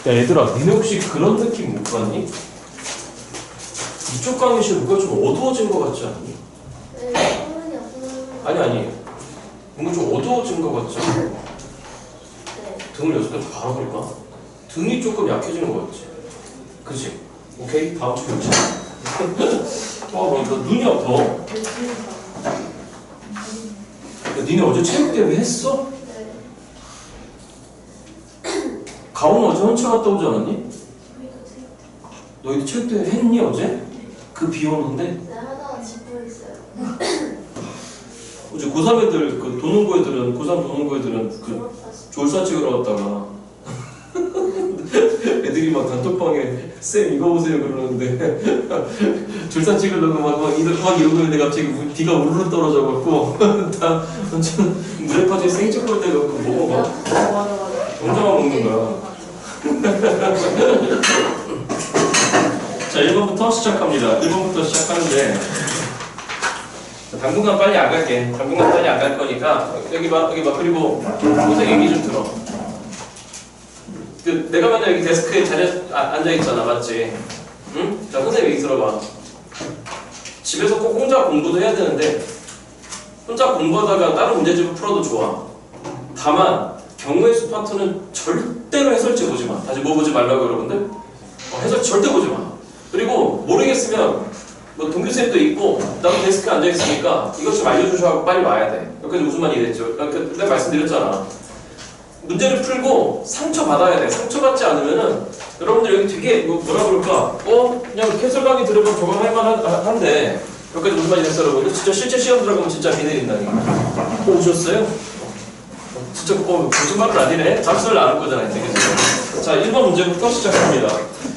야 얘들아, 니네 혹시 그런 느낌 못 받니? 이쪽 강의실 뭔가 좀 어두워진 것 같지 않니? 네, 소문이 없는. 아니 뭔가 좀 어두워진 것 같지 않니? 네. 등을 여기서 다 갈아버릴까? 등이 조금 약해지는 것 같지? 그치? 오케이? 다음 주 교체. 너 눈이 아파. 야, 니네 어제 체육대회 했어? 네. 가온 어제 헌차 갔다 오지 않았니? 너희도 체육대회 했니 어제? 그 비 오는데? 네, 하다가 짚고 있어요. 어제 고3 애들, 그 도농고 애들은, 고3 도농고 애들은 그 졸사 찍으러 갔다가 애들이 막 단톡방에 쌤 이거 보세요 그러는데 졸사 찍으려고 막 이러고 있는데 갑자기 비가 우르르 떨어져갖고 다 완전 물에 빠져 생초콜릿 돼갖고 먹어봐. 맞아. 혼자만 먹는 거야. 자, 1번부터 시작합니다. 1번부터 시작하는데 당분간 빨리 안 갈게. 당분간 빨리 안 갈 거니까 여기 봐. 그리고 선생님 얘기 좀 들어. 그 내가 맨날 여기 데스크에 자리에 앉아 있잖아, 맞지? 응? 자, 선생님 얘기 들어봐. 집에서 꼭 혼자 공부도 해야 되는데 혼자 공부하다가 다른 문제집을 풀어도 좋아. 다만 경우의 수 파트는 절대로 해설지 보지 마. 다시 뭐 보지 말라고 여러분들? 해설지 절대 보지 마. 그리고 모르겠으면 뭐 동규쌤도 있고 나도 데스크에 앉아있으니까 이것 좀 알려주셔서 빨리 와야 돼. 여기까지 무슨 말이 됐죠? 내가 말씀드렸잖아. 문제를 풀고 상처받아야 돼. 상처받지 않으면은 여러분들 여기 되게 뭐라 그럴까? 그냥 해설 강의 들으면 적응할 만한데 여기까지 무슨 말이 됐어 여러분들? 진짜 실제 시험 들어가면 진짜 비 내린다니까. 오셨어요? 진짜 거짓말은 아니네. 잠수를 나눌 거잖아 이제. 그죠? 자, 1번 문제부터 시작합니다.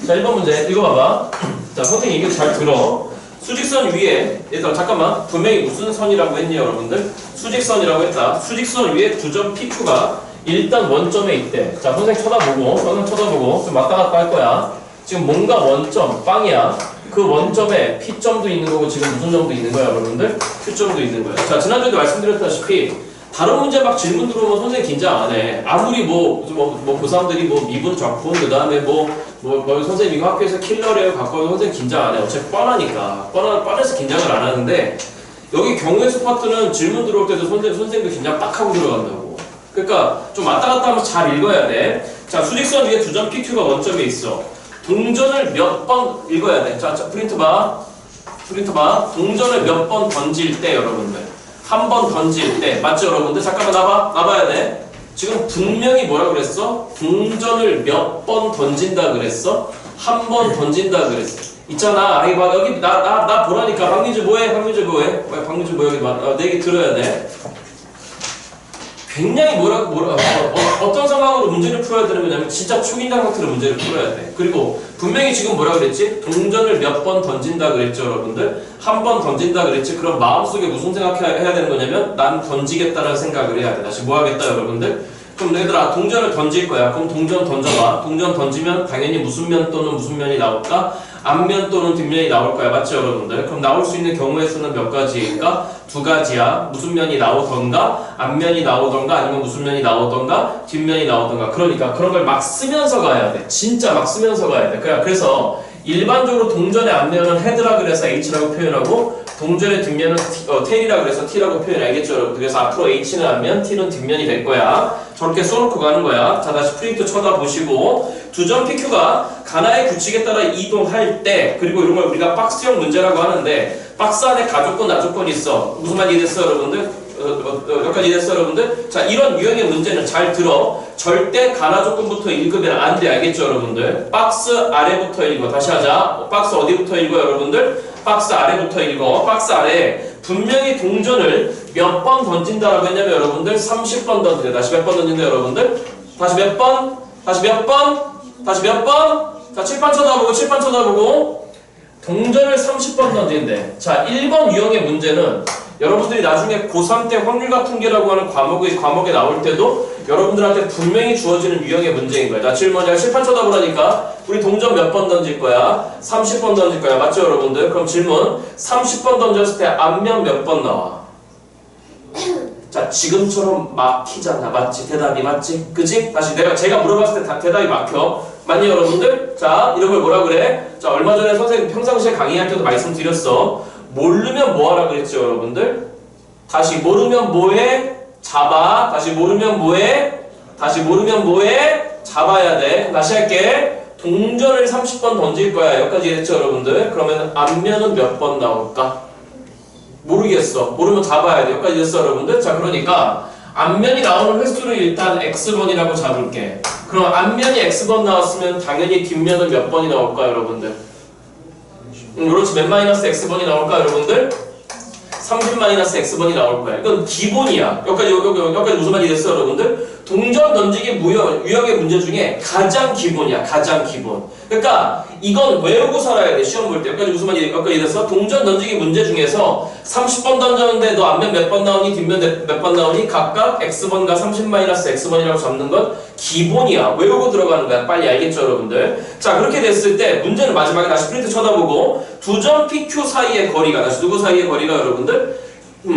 자, 1번 문제 읽어봐봐. 자, 선생님 이거 잘 들어. 수직선 위에, 얘들아 잠깐만, 분명히 무슨 선이라고 했니 여러분들? 수직선이라고 했다. 수직선 위에 두 점 PQ가 일단 원점에 있대. 자, 선생님 쳐다보고 좀 왔다 갔다 할 거야. 지금 뭔가 원점, 빵이야. 그 원점에 P점도 있는 거고 지금 무슨 점도 있는 거야 여러분들? Q점도 있는 거야. 자, 지난주에도 말씀드렸다시피 다른 문제 막 질문 들어오면 선생님 긴장 안 해. 아무리 고3들이 미분 적분 그 다음에 선생님 이거 학교에서 킬러래요 갖고 와도 선생님 긴장 안 해. 어차피 뻔하니까. 뻔해서 긴장을 안 하는데 여기 경우의 수 파트는 질문 들어올 때도 선생님도 긴장 딱 하고 들어간다고. 그러니까 좀 왔다 갔다 하면서 잘 읽어야 돼. 자, 수직선 위에 두 점 PQ가 원점에 있어. 동전을 몇 번 읽어야 돼. 자, 프린트 봐. 동전을 몇 번 던질 때 여러분들. 한 번 던질 때 맞죠 여러분들? 잠깐만 나봐야 돼. 지금 분명히 뭐라 그랬어? 동전을 몇 번 던진다 그랬어? 한 번 던진다 그랬어. 있잖아. 봐 여기 나 보라니까. 박민주 뭐해? 박민주 뭐 여기 내 얘기 들어야 돼. 굉장히 어떤 상황으로 문제를 풀어야 되는 거냐면 진짜 초긴장 상태로 문제를 풀어야 돼. 그리고 분명히 지금 뭐라 그랬지? 동전을 몇 번 던진다 그랬죠 여러분들? 한 번 던진다 그랬지? 그럼 마음속에 무슨 생각해야 되는 거냐면 난 던지겠다라는 생각을 해야 돼. 다시 뭐 하겠다 여러분들? 그럼 얘들아 동전을 던질 거야. 그럼 동전 던져봐. 동전 던지면 당연히 무슨 면 또는 무슨 면이 나올까? 앞면 또는 뒷면이 나올 거야. 맞죠 여러분들? 그럼 나올 수 있는 경우의 수는 몇 가지일까? 두 가지야. 무슨 면이 나오던가 앞면이 나오던가 아니면 무슨 면이 나오던가 뒷면이 나오던가. 그러니까 그런 걸 막 쓰면서 가야 돼. 진짜 막 쓰면서 가야 돼. 그래서 일반적으로 동전의 앞면은 헤드라 그래서 H라고 표현하고 동전의 뒷면은 테일이라 그래서 T라고 표현 알겠죠 여러분? 그래서 앞으로 H는 앞면, T는 뒷면이 될 거야. 저렇게 써놓고 가는 거야. 자, 다시 프린트 쳐다보시고 두 점 PQ가 가나의 규칙에 따라 이동할 때 그리고 이런 걸 우리가 박스형 문제라고 하는데 박스 안에 가조건, 나조건이 있어. 무슨 말이 됐어 여러분들? 여기까지 됐어 여러분들? 자, 이런 유형의 문제는 잘 들어. 절대 가나 조건부터 읽으면 안 돼. 알겠죠 여러분들? 박스 아래부터 읽어. 다시 하자. 박스 어디부터 읽어 여러분들? 박스 아래부터 읽어. 박스 아래 분명히 동전을 몇 번 던진다라고 했냐면 여러분들 30번 던진다. 다시 몇 번 던진다 여러분들? 다시 몇 번? 자, 칠판 쳐다보고 동전을 30번 던진대. 자, 1번 유형의 문제는 여러분들이 나중에 고3 때 확률과 통계라고 하는 과목에 나올 때도 여러분들한테 분명히 주어지는 유형의 문제인 거야. 자, 질문이야. 칠판 쳐다보라니까. 우리 동전 몇 번 던질 거야? 30번 던질 거야. 맞죠, 여러분들? 그럼 질문. 30번 던졌을 때 앞면 몇 번 나와? 자, 지금처럼 막히잖아. 맞지? 대답이 맞지? 그지? 다시 제가 물어봤을 때 대답이 막혀. 맞니 여러분들? 자, 이런 걸 뭐라 그래? 자, 얼마 전에 선생님 평상시에 강의할 때도 말씀드렸어. 모르면 뭐 하라 그랬죠 여러분들? 다시 모르면 뭐해? 잡아. 다시 모르면 뭐해? 다시 모르면 뭐해? 잡아야 돼. 다시 할게. 동전을 30번 던질 거야. 여기까지 했죠 여러분들? 그러면 앞면은 몇 번 나올까? 모르겠어. 모르면 잡아야 돼. 여기까지 했어 여러분들? 자, 그러니까 앞면이 나오는 횟수를 일단 x번이라고 잡을게. 그럼 앞면이 x번 나왔으면 당연히 뒷면은 몇 번이 나올까 여러분들? 그렇지. 몇 마이너스 x번이 나올까 여러분들? 30 마이너스 x번이 나올 거야. 이건 기본이야. 여기까지 무슨 말이 됐어 여러분들? 동전 던지기 유형의 문제 중에 가장 기본이야. 가장 기본. 그러니까 이건 외우고 살아야 돼. 시험 볼 때. 여기까지 무슨 말이 됐어? 동전 던지기 문제 중에서 30번 던졌는데 너 앞면 몇 번 나오니 뒷면 몇 번 나오니 각각 x번과 30 마이너스 x번이라고 잡는 건 기본이야. 외우고 들어가는 거야. 빨리 알겠죠 여러분들? 자, 그렇게 됐을 때 문제는 마지막에 다시 프린트 쳐다보고 두 점 PQ 사이의 거리가 다시 누구 사이의 거리가 여러분들?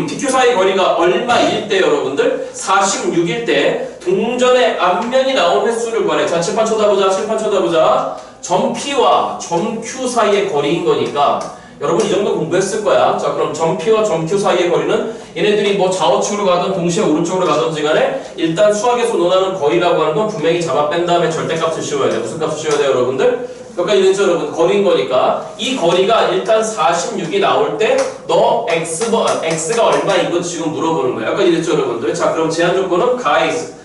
PQ 사이의 거리가 얼마일 때 여러분들? 46일 때 동전의 앞면이 나온 횟수를 구하래. 자, 칠판 쳐다보자. 칠판 쳐다보자. 점 P와 점 Q 사이의 거리인 거니까 여러분 이 정도 공부했을 거야. 자, 그럼 점 P와 점 Q 사이의 거리는 얘네들이 뭐 좌우측으로 가든 동시에 오른쪽으로 가든지 간에 일단 수학에서 논하는 거리라고 하는 건 분명히 잡아 뺀 다음에 절대값을 씌워야 돼. 무슨 값을 씌워야 돼 여러분들? 여기까지 됐죠 여러분? 거리인 거니까 이 거리가 일단 46이 나올 때 너 x가 얼마인 거 지금 물어보는 거야. 여기까지 됐죠 여러분들? 자, 그럼 제한 조건은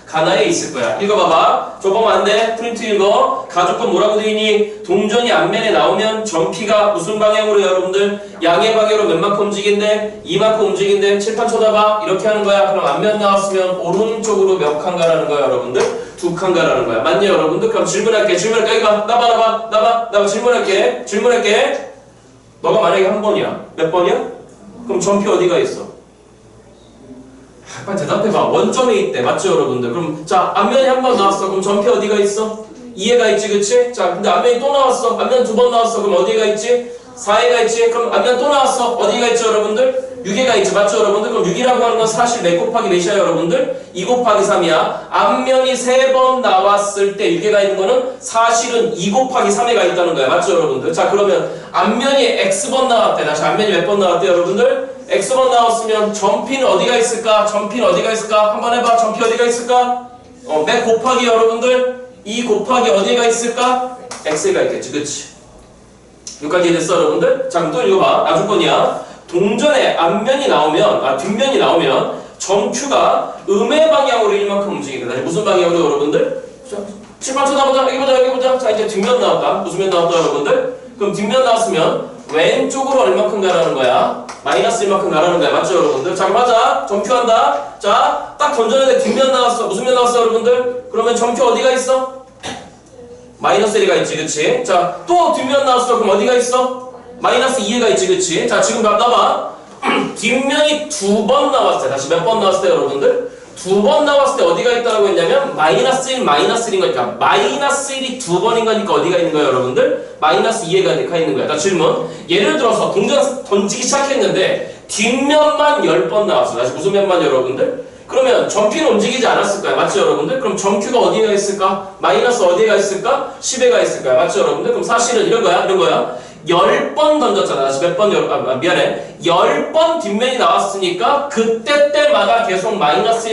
가나에 있을 거야. 읽어봐봐. 조금 안 돼. 프린트 읽어. 가조건 뭐라고 되어있니? 동전이 앞면에 나오면 점 P가 무슨 방향으로 여러분들? 양의 방향으로 몇만큼 움직인대? 이만큼 움직인대? 칠판 쳐다봐. 이렇게 하는 거야. 그럼 앞면 나왔으면 오른쪽으로 몇 칸 가라는 거야 여러분들? 2칸 가라는 거야. 맞니 여러분들? 그럼 질문할게. 여기 봐. 나봐. 질문할게. 너가 만약에 한 번이야. 몇 번이야? 그럼 점 P 어디가 있어? 빨리 대답해봐. 원점에 있대. 맞죠 여러분들? 그럼 자, 앞면이 한 번 나왔어. 그럼 점 P 어디가 있어? 2에가 있지 그치? 자, 근데 앞면이 또 나왔어. 앞면 두 번 나왔어. 그럼 어디가 있지? 4에가 있지? 그럼 앞면 또 나왔어. 어디가 있죠 여러분들? 6에가 있지. 맞죠 여러분들? 그럼 6이라고 하는 건 사실 몇 곱하기 몇이야 여러분들? 2 곱하기 3이야. 앞면이 3번 나왔을 때 6에가 있는 거는 사실은 2 곱하기 3에가 있다는 거야. 맞죠 여러분들? 자, 그러면 앞면이 x번 나왔대. 다시 앞면이 몇 번 나왔대 여러분들? x번 나왔으면 점 P는 어디가 있을까? 한번 해봐. 점 P 어디가 있을까? 몇 곱하기 여러분들? 2 곱하기 어디가 있을까? x가 있겠지. 그치? 여기까지 됐어 여러분들? 자, 그럼 또 읽어봐. 나조건이야. 동전의 뒷면이 나오면 점 Q가 음의 방향으로 이만큼 움직입니다. 무슨 방향으로 여러분들? 자, 칠판 쳐다보자. 여기 보자. 자, 이제 뒷면 나왔다. 무슨 면 나왔다 여러분들? 그럼 뒷면 나왔으면 왼쪽으로 얼마큼 가라는 거야? 마이너스 1만큼 가라는 거야. 맞죠 여러분들? 자, 그럼 하자. 점 Q 한다. 자, 딱 던졌는데 뒷면 나왔어. 무슨 면 나왔어 여러분들? 그러면 점 Q 어디가 있어? 마이너스 1가 있지 그치? 자, 또 뒷면 나왔어. 그럼 어디가 있어? 마이너스 2가 있지 그치? 자, 지금 봐봐. 뒷면이 2번 나왔을 때 다시 몇 번 나왔을 때 여러분들? 2번 나왔을 때 어디가 있다고 했냐면 마이너스 1인 거니까 마이너스 1이 2번인 거니까 어디가 있는 거야 여러분들? 마이너스 2가 있는 거야. 자, 질문. 예를 들어서 동전 던지기 시작했는데 뒷면만 10번 나왔어. 다시 무슨 면만 여러분들? 그러면 점 P는 움직이지 않았을 거야. 맞죠 여러분들? 그럼 점 Q가 어디가 있을까? 마이너스 어디가 있을까? 10에가 있을 거야. 맞죠 여러분들? 그럼 사실은 이런 거야. 10번 던졌잖아. 다시 몇 번, 미안해. 10번 뒷면이 나왔으니까 그때 때마다 계속 마이너스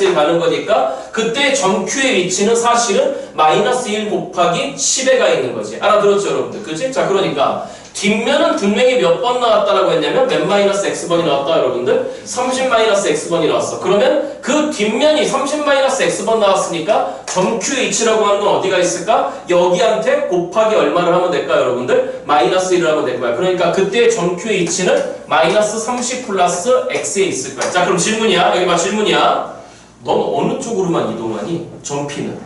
1 가는 거니까 그때 점 Q의 위치는 사실은 마이너스 1 곱하기 10에가 있는 거지. 알아들었죠 여러분들? 그치? 자, 그러니까 뒷면은 분명히 몇 번 나왔다라고 했냐면 몇 마이너스 x번이 나왔다 여러분들? 30 마이너스 x번이 나왔어. 그러면 그 뒷면이 30 마이너스 x번 나왔으니까 점 Q의 위치라고 하는 건 어디가 있을까? 여기한테 곱하기 얼마를 하면 될까 여러분들? 마이너스 1을 하면 될 거야. 그러니까 그때 점 Q의 위치는 마이너스 30 플러스 x에 있을 거야. 자, 그럼 질문이야. 여기 봐 질문이야. 넌 어느 쪽으로만 이동하니? 점 P는?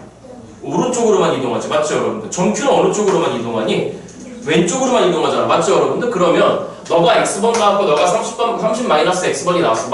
오른쪽으로만 이동하지. 맞죠 여러분들? 점 Q는 어느 쪽으로만 이동하니? 왼쪽으로만 이동하잖아. 맞죠 여러분들? 그러면 너가 x번 나왔고 너가 30 마이너스 x번이 나왔어.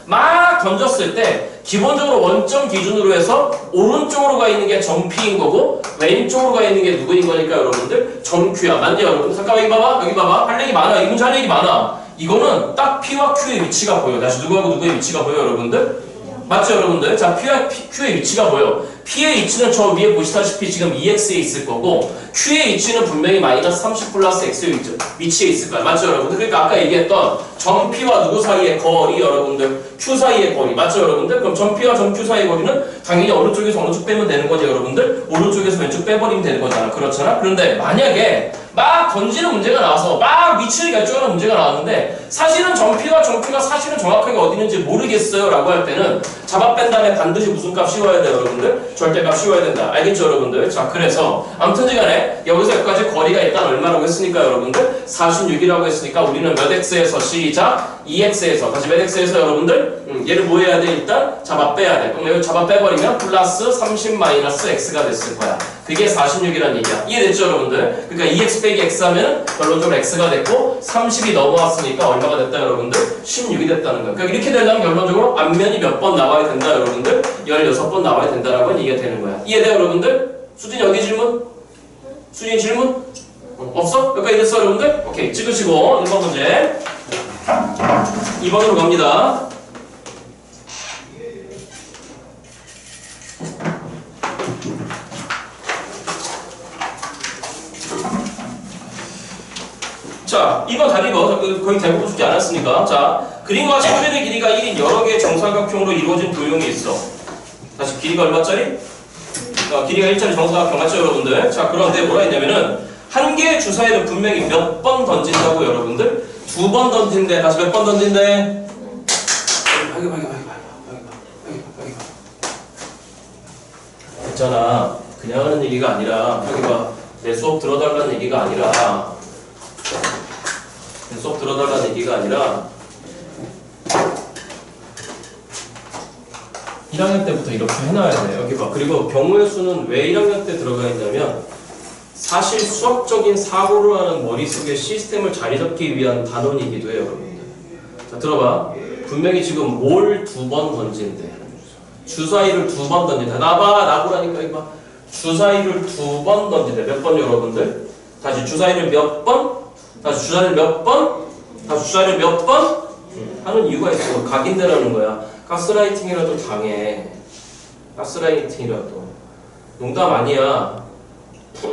막 던졌을 때 기본적으로 원점 기준으로 해서 오른쪽으로 가 있는 게 점 P인 거고 왼쪽으로 가 있는 게 누구인 거니까 여러분들? 점 Q야. 맞냐 여러분들? 잠깐만 여기 봐봐. 할 얘기 많아. 이 문제 할 얘기 많아. 이거는 딱 P와 Q의 위치가 보여. 다시 누구하고 누구의 위치가 보여 여러분들? 맞죠 여러분들? 자, P와 Q의 위치가 보여. P의 위치는 저 위에 보시다시피 지금 EX에 있을 거고 Q의 위치는 분명히 마이너스 30 플러스 X의 위치에 있을 거야. 맞죠 여러분들? 그러니까 아까 얘기했던 점 P와 누구 사이의 거리 여러분들 Q 사이의 거리 맞죠 여러분들? 그럼 점 P와 점 Q 사이의 거리는 당연히 오른쪽에서 어느 쪽 빼면 되는 거죠 여러분들? 오른쪽에서 왼쪽 빼버리면 되는 거잖아. 그렇잖아? 그런데 만약에 막 던지는 문제가 나와서 막 위치를 결정하는 문제가 나왔는데 사실은 점 P와 점 Q가 사실은 정확하게 어디 있는지 모르겠어요 라고 할 때는 잡아 뺀 다음에 반드시 무슨 값 씌워야 돼요 여러분들? 절대값 씌워야 된다. 알겠죠 여러분들? 자 그래서 아무튼지간에 여기서 여기까지 거리가 일단 얼마라고 했으니까 여러분들 46이라고 했으니까 우리는 몇 x에서 시작 2x에서 다시 몇 x에서 여러분들 얘를 뭐 해야 돼? 일단 잡아 빼야 돼. 그럼 여기 잡아 빼버리면 플러스 30 마이너스 x가 됐을 거야. 그게 46이란 얘기야. 이해됐죠 여러분들? 그러니까 2x 빼기 x 하면 결론적으로 x가 됐고 30이 넘어왔으니까 얼마가 됐다 여러분들? 16이 됐다는 거야. 그러니까 이렇게 되려면 결론적으로 앞면이 몇 번 나와야 된다 여러분들? 16번 나와야 된다라고 얘기가 되는 거야. 이해돼요 여러분들? 수진이 어디 질문? 수진이 질문? 없어? 여기까지 됐어 여러분들? 오케이 찍으시고 1번 문제 2번으로 갑니다. 자, 2번 잘 읽어. 거의 대부분 숙제 안 했으니까. 자, 그림과 사변의 길이가 1인 여러 개의 정사각형으로 이루어진 도형이 있어. 다시 길이가 얼마짜리? 길이가 1짜리 정사각형 맞죠 여러분들? 자, 그런데 뭐라 했냐면은 한 개의 주사위를 분명히 몇 번 던진다고 여러분들? 2번 던진대. 다시 몇 번 던진대? 있잖아. 그냥 하는 얘기가 아니라 여기 봐. 내 수업 들어달라는 얘기가 아니라 수업 들어달라는 얘기가 아니라 1학년 때부터 이렇게 해놔야 돼. 여기 봐. 그리고 경우의 수는 왜 1학년 때 들어가 있냐면 사실 수학적인 사고를 하는 머릿속에 시스템을 자리 잡기 위한 단원이기도 해요. 여러분들. 자 들어봐. 분명히 지금 뭘 2번 던진대. 주사위를 2번 던진대. 나봐. 나보라니까 이봐. 주사위를 2번 던진대. 몇 번 여러분들? 다시 주사위를 몇 번? 다시 주사위를 몇 번? 다시 주사위를 몇 번? 하는 이유가 있어. 각인되라는 거야. 가스라이팅이라도 당해. 가스라이팅이라도. 농담 아니야.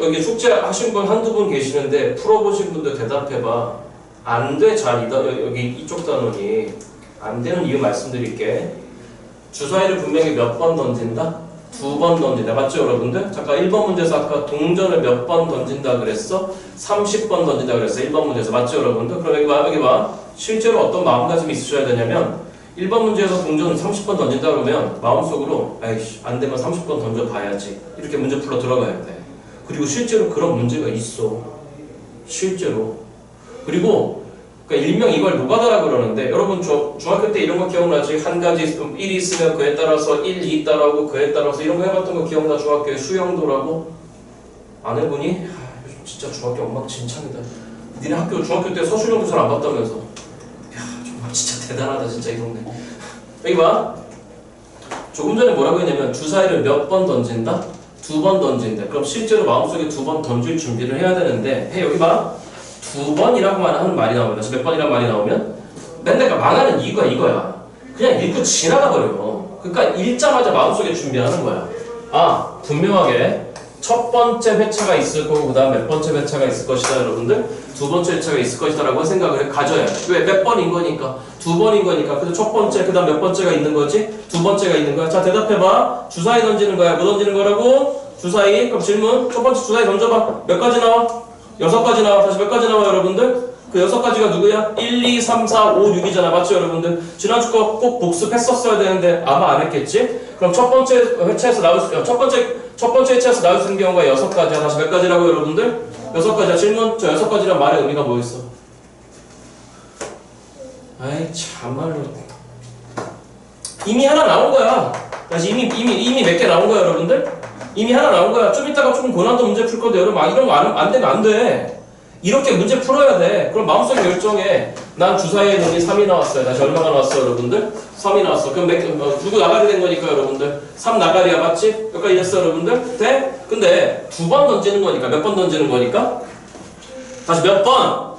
여기 숙제 하신 분 한두 분 계시는데 풀어보신 분들 대답해봐. 안 돼. 잘 여기 이쪽 단원이. 안 되는 이유 말씀드릴게. 주사위를 분명히 몇 번 던진다? 2번 던진다. 맞죠 여러분들? 잠깐 1번 문제에서 아까 동전을 몇 번 던진다 그랬어? 30번 던진다 그랬어. 1번 문제에서. 맞죠 여러분들? 그럼 여기 봐. 실제로 어떤 마음가짐이 있으셔야 되냐면 1번 문제에서 동전을 30번 던진다 그러면 마음속으로 에이씨 안 되면 30번 던져봐야지. 이렇게 문제 풀러 들어가야 돼. 그리고 실제로 그런 문제가 있어. 실제로. 그리고 그러니까 일명 이걸 노가다라 그러는데 여러분 중학교 때 이런 거 기억나지? 한 가지 1이 있으면 그에 따라서 1, 2 따라오고 그에 따라서 이런 거 해봤던 거 기억나? 중학교에 수영도라고? 안 해보니? 요즘 진짜 중학교 엉망진창이다. 니네 중학교 때 서술형도 잘 안 봤다면서. 야 정말 진짜 대단하다 진짜 이 동네. 여기 봐. 조금 전에 뭐라고 했냐면 주사위를 몇 번 던진다? 2번 던진다. 그럼 실제로 마음속에 2번 던질 준비를 해야 되는데 여기 봐. 2번이라고만 하는 말이 나오면 다시 몇 번이라는 말이 나오면 맨날 망하는 이유가 이거야. 그냥 읽고 지나가 버려. 그러니까 읽자마자 마음속에 준비하는 거야. 아 분명하게 첫 번째 회차가 있을 거고 그 다음 몇 번째 회차가 있을 것이다 여러분들. 두 번째 회차가 있을 것이다 라고 생각을 가져야 돼. 왜? 몇 번인 거니까. 2번인 거니까. 그래서 첫 번째 그 다음 몇 번째가 있는 거지? 2번째가 있는 거야. 자 대답해봐. 주사위 던지는 거야. 뭐 던지는 거라고? 주사위. 그럼 질문. 첫 번째 주사위 던져봐. 몇 가지 나와? 6가지 나와. 다시 몇 가지 나와 여러분들? 그 6가지가 누구야? 1, 2, 3, 4, 5, 6이잖아. 맞죠 여러분들? 지난주 거 꼭 복습했었어야 되는데 아마 안 했겠지? 그럼 첫 번째 회차에서 나올 수, 첫 번째 회차에서 나올 수 있는 경우가 6가지야. 다시 몇 가지라고 여러분들? 6가지야. 질문. 저 6가지란 말의 의미가 뭐였어? 아이 참말로 이미 하나 나온 거야. 다시 이미 몇 개 나온 거야 여러분들? 이미 하나 나온 거야. 좀 이따가 조금 고난도 문제 풀 건데 여러분 이런 거 안 되면 안 돼. 이렇게 문제 풀어야 돼. 그럼 마음속에 결정해. 난 주사위의 놈이 3이 나왔어요. 다시 얼마가 나왔어 여러분들? 3이 나왔어. 그럼 누구 나가리 된 거니까 여러분들? 3 나가리야 맞지? 여기까지 됐어 여러분들? 돼? 근데 2번 던지는 거니까 몇 번 던지는 거니까? 다시 몇 번?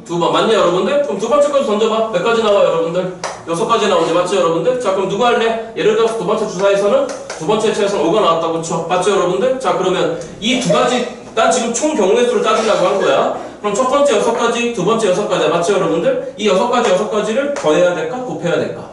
2번. 맞니 여러분들? 그럼 두 번째 거도 던져봐. 몇 가지 나와 여러분들? 6가지 나오지. 맞죠 여러분들? 자 그럼 누가 할래? 예를 들어서 두 번째 주사에서는 두 번째 체에서는 5가 나왔다고 쳐. 맞죠 여러분들? 자 그러면 이 두 가지 난 지금 총 경우의 수를 따지려고 한 거야. 그럼 첫 번째 6가지, 두 번째 6가지. 맞죠 여러분들? 이 6가지를 더해야 될까? 곱해야 될까?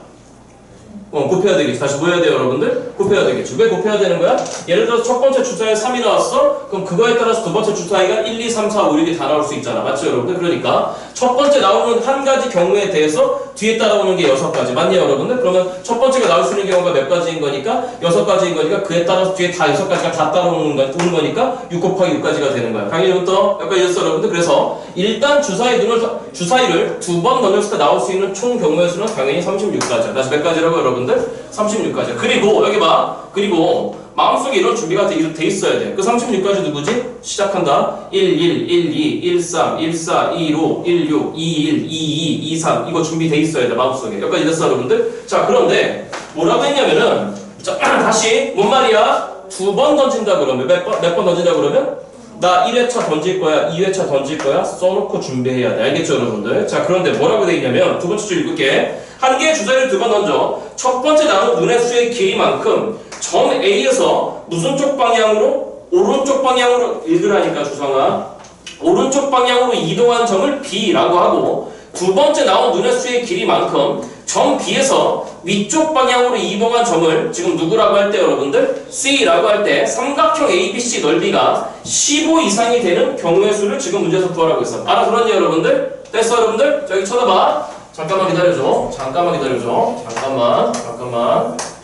곱해야 되겠지. 다시 뭐 해야 돼요 여러분들? 곱해야 되겠지. 왜 곱해야 되는 거야? 예를 들어서 첫 번째 주사에 3이 나왔어? 그럼 그거에 따라서 두 번째 주사위가 1, 2, 3, 4, 5, 6이 다 나올 수 있잖아. 맞죠 여러분들? 그러니까 첫 번째 나오는 한 가지 경우에 대해서 뒤에 따라오는 게 6가지. 맞냐 여러분들? 그러면 첫 번째가 나올 수 있는 경우가 몇 가지인 거니까 6가지인 거니까 그에 따라서 뒤에 다 6가지가 다 따라오는 거니까 6 곱하기 6가지가 되는 거야. 당연히부터 여기까지 됐어 여러분들? 그래서 일단 주사위를 두 번 던졌을 때 나올 수 있는 총 경우의 수는 당연히 36가지야. 다시 몇 가지라고 여러분들? 36가지. 그리고 여기 봐. 그리고 마음속에 이런 준비가 돼 있어야 돼. 그 36가지 누구지? 시작한다. 1, 1, 1, 2, 1, 3, 1, 4, 2, 5, 1, 6, 2, 1, 2, 2, 2, 3 이거 준비돼 있어야 돼. 마음속에. 여기까지 됐어 여러분들? 자 그런데 뭐라고 했냐면은 자 다시 뭔 말이야? 두 번 던진다 그러면 몇 번 던진다 그러면 나 1회차 던질 거야, 2회차 던질 거야 써놓고 준비해야 돼. 알겠죠 여러분들? 자 그런데 뭐라고 돼 있냐면 두 번째 줄 읽을게. 한 개의 주사위를 두 번 던져 첫 번째 나눈 눈의 수의 길이만큼 점 A에서 무슨 쪽 방향으로? 오른쪽 방향으로 읽으라니까 주성아. 오른쪽 방향으로 이동한 점을 B라고 하고 두 번째 나온 눈의 수의 길이만큼 점 B에서 위쪽 방향으로 이동한 점을 지금 누구라고 할 때 여러분들? C라고 할 때 삼각형 ABC 넓이가 15 이상이 되는 경우의 수를 지금 문제에서 구하라고 했어. 알아들었니 여러분들? 됐어 여러분들? 저기 쳐다봐. 잠깐만 기다려줘. 잠깐만.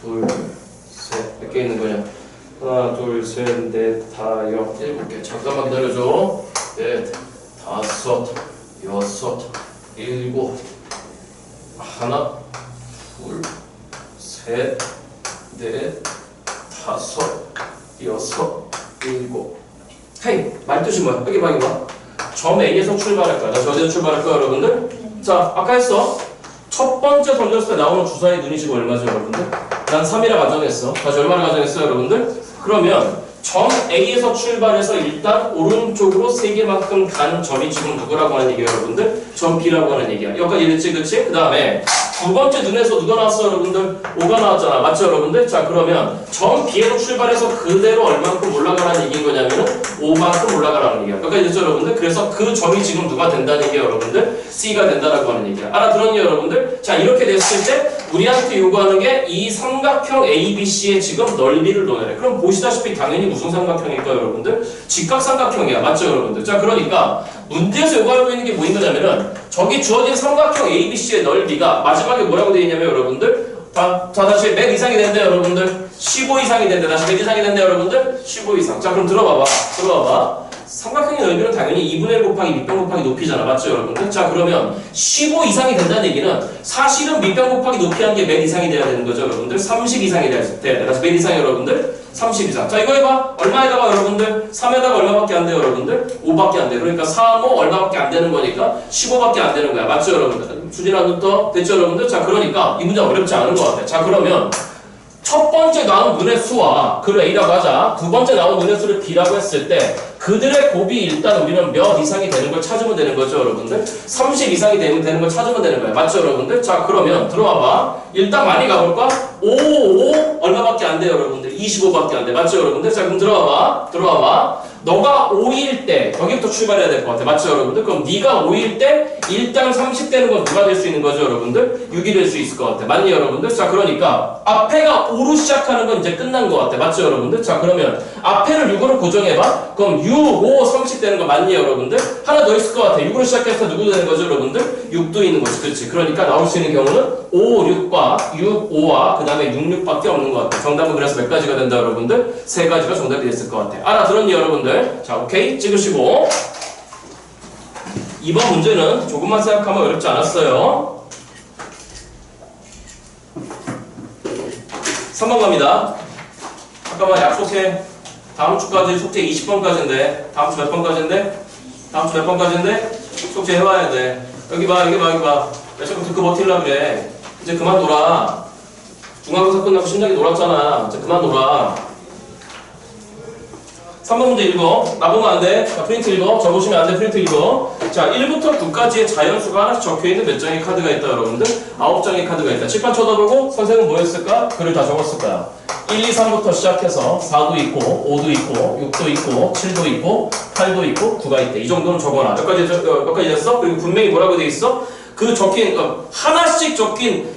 둘, 셋. 몇 개 있는 거냐? 하나, 둘, 셋, 넷, 다, 여, 7개. 잠깐만 기다려줘. 넷, 다섯, 여섯, 일곱. 하나, 둘, 셋, 넷, 다섯, 여섯, 일곱. 헤이, 말뜻이 뭐야? 여기 봐, 점 A에서 출발할 거야. 나 어디서 출발할 거야, 여러분들? 자, 아까 했어. 첫 번째 던졌을 때 나오는 주사위 눈이 지금 얼마죠, 여러분들? 난 3이라 가정했어. 다시 얼마나 가정했어, 여러분들? 그러면 점 A에서 출발해서 일단 오른쪽으로 3개만큼 간 점이 지금 누구라고 하는 얘기예요, 여러분들? 점 B라고 하는 얘기야. 여기까지 이랬지, 그치? 그 다음에 두 번째 눈에서 누가 나왔어, 여러분들? 5가 나왔잖아. 맞죠, 여러분들? 자, 그러면 점 B에서 출발해서 그대로 얼만큼 올라가라는 얘기인 거냐면은 5만큼 올라가라는 얘기야. 여기까지 됐죠, 여러분들? 그래서 그 점이 지금 누가 된다는 얘기예요, 여러분들? C가 된다라고 하는 얘기야. 알아들었니, 여러분들? 자, 이렇게 됐을 때 우리한테 요구하는 게 이 삼각형 ABC의 지금 넓이를 논하래. 그럼 보시다시피 당연히 무슨 삼각형일까요, 여러분들? 직각삼각형이야. 맞죠, 여러분들? 자, 그러니까 문제에서 요구하고 있는 게 뭐인 거냐면은 저기 주어진 삼각형 ABC의 넓이가 마지막에 뭐라고 되어 있냐면 여러분들 자 다시 몇 이상이 된대 여러분들 15 이상이 된대. 다시 몇 이상이 된대 여러분들 15 이상. 자 그럼 들어봐봐. 삼각형의 넓이는 당연히 2분의 1 곱하기 밑변 곱하기 높이잖아. 맞죠 여러분들? 자 그러면 15 이상이 된다는 얘기는 사실은 밑변 곱하기 높이 한 게 몇 이상이 돼야 되는 거죠 여러분들? 30 이상이 돼야 돼. 다시 몇 이상이 여러분들? 30 이상. 자 이거 해봐. 얼마에다가 여러분들? 3에다가 얼마밖에 안 돼요 여러분들? 5밖에 안 돼. 그러니까 3, 5 얼마밖에 안 되는 거니까 15밖에 안 되는 거야. 맞죠 여러분들? 수진아 눈 떠? 됐죠 여러분들? 자 그러니까 이 문제 어렵지 않은 것 같아. 자 그러면 첫 번째 나온 눈의 수와 그를 A라고 하자. 두 번째 나온 눈의 수를 B라고 했을 때 그들의 곱이 일단 우리는 몇 이상이 되는 걸 찾으면 되는 거죠 여러분들? 30 이상이 되는 걸 찾으면 되는 거야. 맞죠 여러분들? 자 그러면 들어와봐. 일단 많이 가볼까? 5 얼마밖에 안 돼요 여러분들? 25밖에 안 돼. 맞죠 여러분들? 자 그럼 들어와봐. 너가 5일 때 여기부터 출발해야 될 것 같아. 맞죠 여러분들? 그럼 네가 5일 때 일단 30 되는 건 누가 될 수 있는 거죠 여러분들? 6이 될 수 있을 것 같아. 맞니 여러분들? 자 그러니까 앞에가 5로 시작하는 건 이제 끝난 것 같아. 맞죠 여러분들? 자 그러면 앞에를 6으로 고정해봐. 그럼 6, 5, 30 되는 거 맞니 여러분들? 하나 더 있을 것 같아. 6으로 시작해서 누구 되는 거죠 여러분들? 6도 있는 거지. 그렇지? 그러니까 나올 수 있는 경우는 5, 6과 6, 5와 그 다음에 6, 6밖에 없는 것 같아. 정답은 그래서 몇 가지가 된다 여러분들? 3가지가 정답이 됐을 것 같아. 알아들었니 여러분들? 자 오케이 찍으시고 2번 문제는 조금만 생각하면 어렵지 않았어요. 3번 갑니다. 잠깐만 약속해. 다음 주까지 숙제 20번까지인데 다음 주 몇 번까지인데? 다음 주 몇 번까지인데? 숙제 해와야 돼. 여기 봐. 왜 자꾸 듣고 버틸라 그래. 이제 그만 놀아. 중간고사 끝나고 신나게 놀았잖아. 이제 그만 놀아. 3번 문제 읽어. 나보면 안 돼. 자, 프린트 읽어. 저 보시면 안 돼. 프린트 읽어. 자, 1부터 9까지의 자연수가 하나씩 적혀있는 몇 장의 카드가 있다, 여러분들? 9장의 카드가 있다. 칠판 쳐다보고 선생은 뭐 했을까? 글을 다 적었을 거야. 1, 2, 3부터 시작해서 4도 있고, 5도 있고, 6도 있고, 7도 있고, 8도 있고, 9가 있대. 이 정도는 적어놔. 몇 가지 됐어? 그리고 분명히 뭐라고 돼 있어? 그 적힌, 하나씩 적힌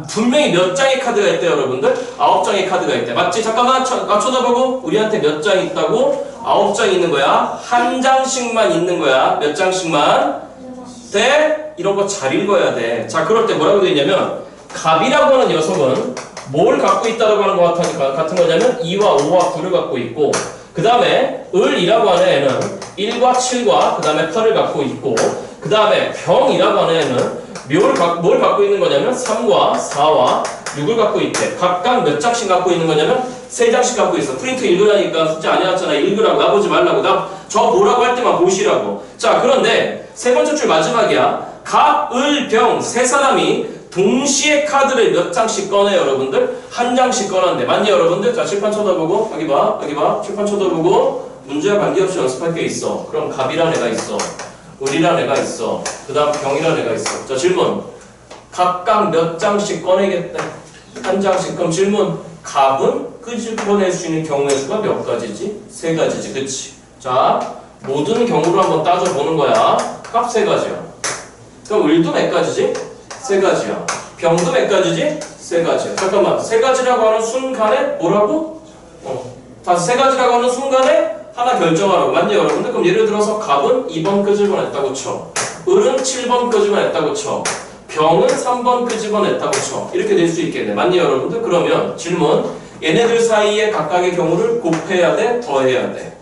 분명히 몇 장의 카드가 있대, 여러분들? 9장의 카드가 있대. 맞지? 잠깐만, 쳐다보고, 우리한테 몇 장 있다고? 9장 있는 거야. 한 장씩만 있는 거야. 몇 장씩만? 돼? 이런 거 잘 읽어야 돼. 자, 그럴 때 뭐라고 돼 있냐면, 갑이라고 하는 녀석은 뭘 갖고 있다고 하는 것 같은 거냐면, 2와 5와 9를 갖고 있고, 그 다음에, 을이라고 하는 애는 1과 7과, 그 다음에 8을 갖고 있고, 그 다음에 병이라고 하는 애는 뭘 갖고 있는 거냐면 3과 4와 6을 갖고 있대. 각각 몇 장씩 갖고 있는 거냐면 3장씩 갖고 있어. 프린트 읽으라니까 숙제 안 해놨잖아. 읽으라고. 나보지 말라고. 저 뭐라고 할 때만 보시라고. 자, 그런데 세 번째 줄 마지막이야. 갑, 을, 병 세 사람이 동시에 카드를 몇 장씩 꺼내, 여러분들? 한 장씩 꺼냈는데. 맞니, 여러분들? 자, 칠판 쳐다보고. 여기 봐. 여기 봐. 칠판 쳐다보고. 문제와 관계없이 연습할 게 있어. 그럼 갑이란 애가 있어. 을이란 애가 있어. 그 다음 병이란 애가 있어. 자, 질문. 각각 몇 장씩 꺼내겠대? 한 장씩. 그럼 질문. 갑은 끄집어낼 수 있는 경우의 수가 몇 가지지? 3가지지. 그치? 자, 모든 경우를 한번 따져보는 거야. 값 3가지야. 그럼 을도 몇 가지지? 3가지야. 병도 몇 가지지? 3가지야. 잠깐만. 3가지라고 하는 순간에 뭐라고? 다시 3가지라고 하는 순간에 하나 결정하라고. 맞니, 여러분들? 그럼 예를 들어서 갑은 2번 끄집어냈다고 쳐. 을은 7번 끄집어냈다고 쳐. 병은 3번 끄집어냈다고 쳐. 이렇게 될 수 있겠네. 맞니, 여러분들? 그러면 질문. 얘네들 사이에 각각의 경우를 곱해야 돼? 더해야 돼?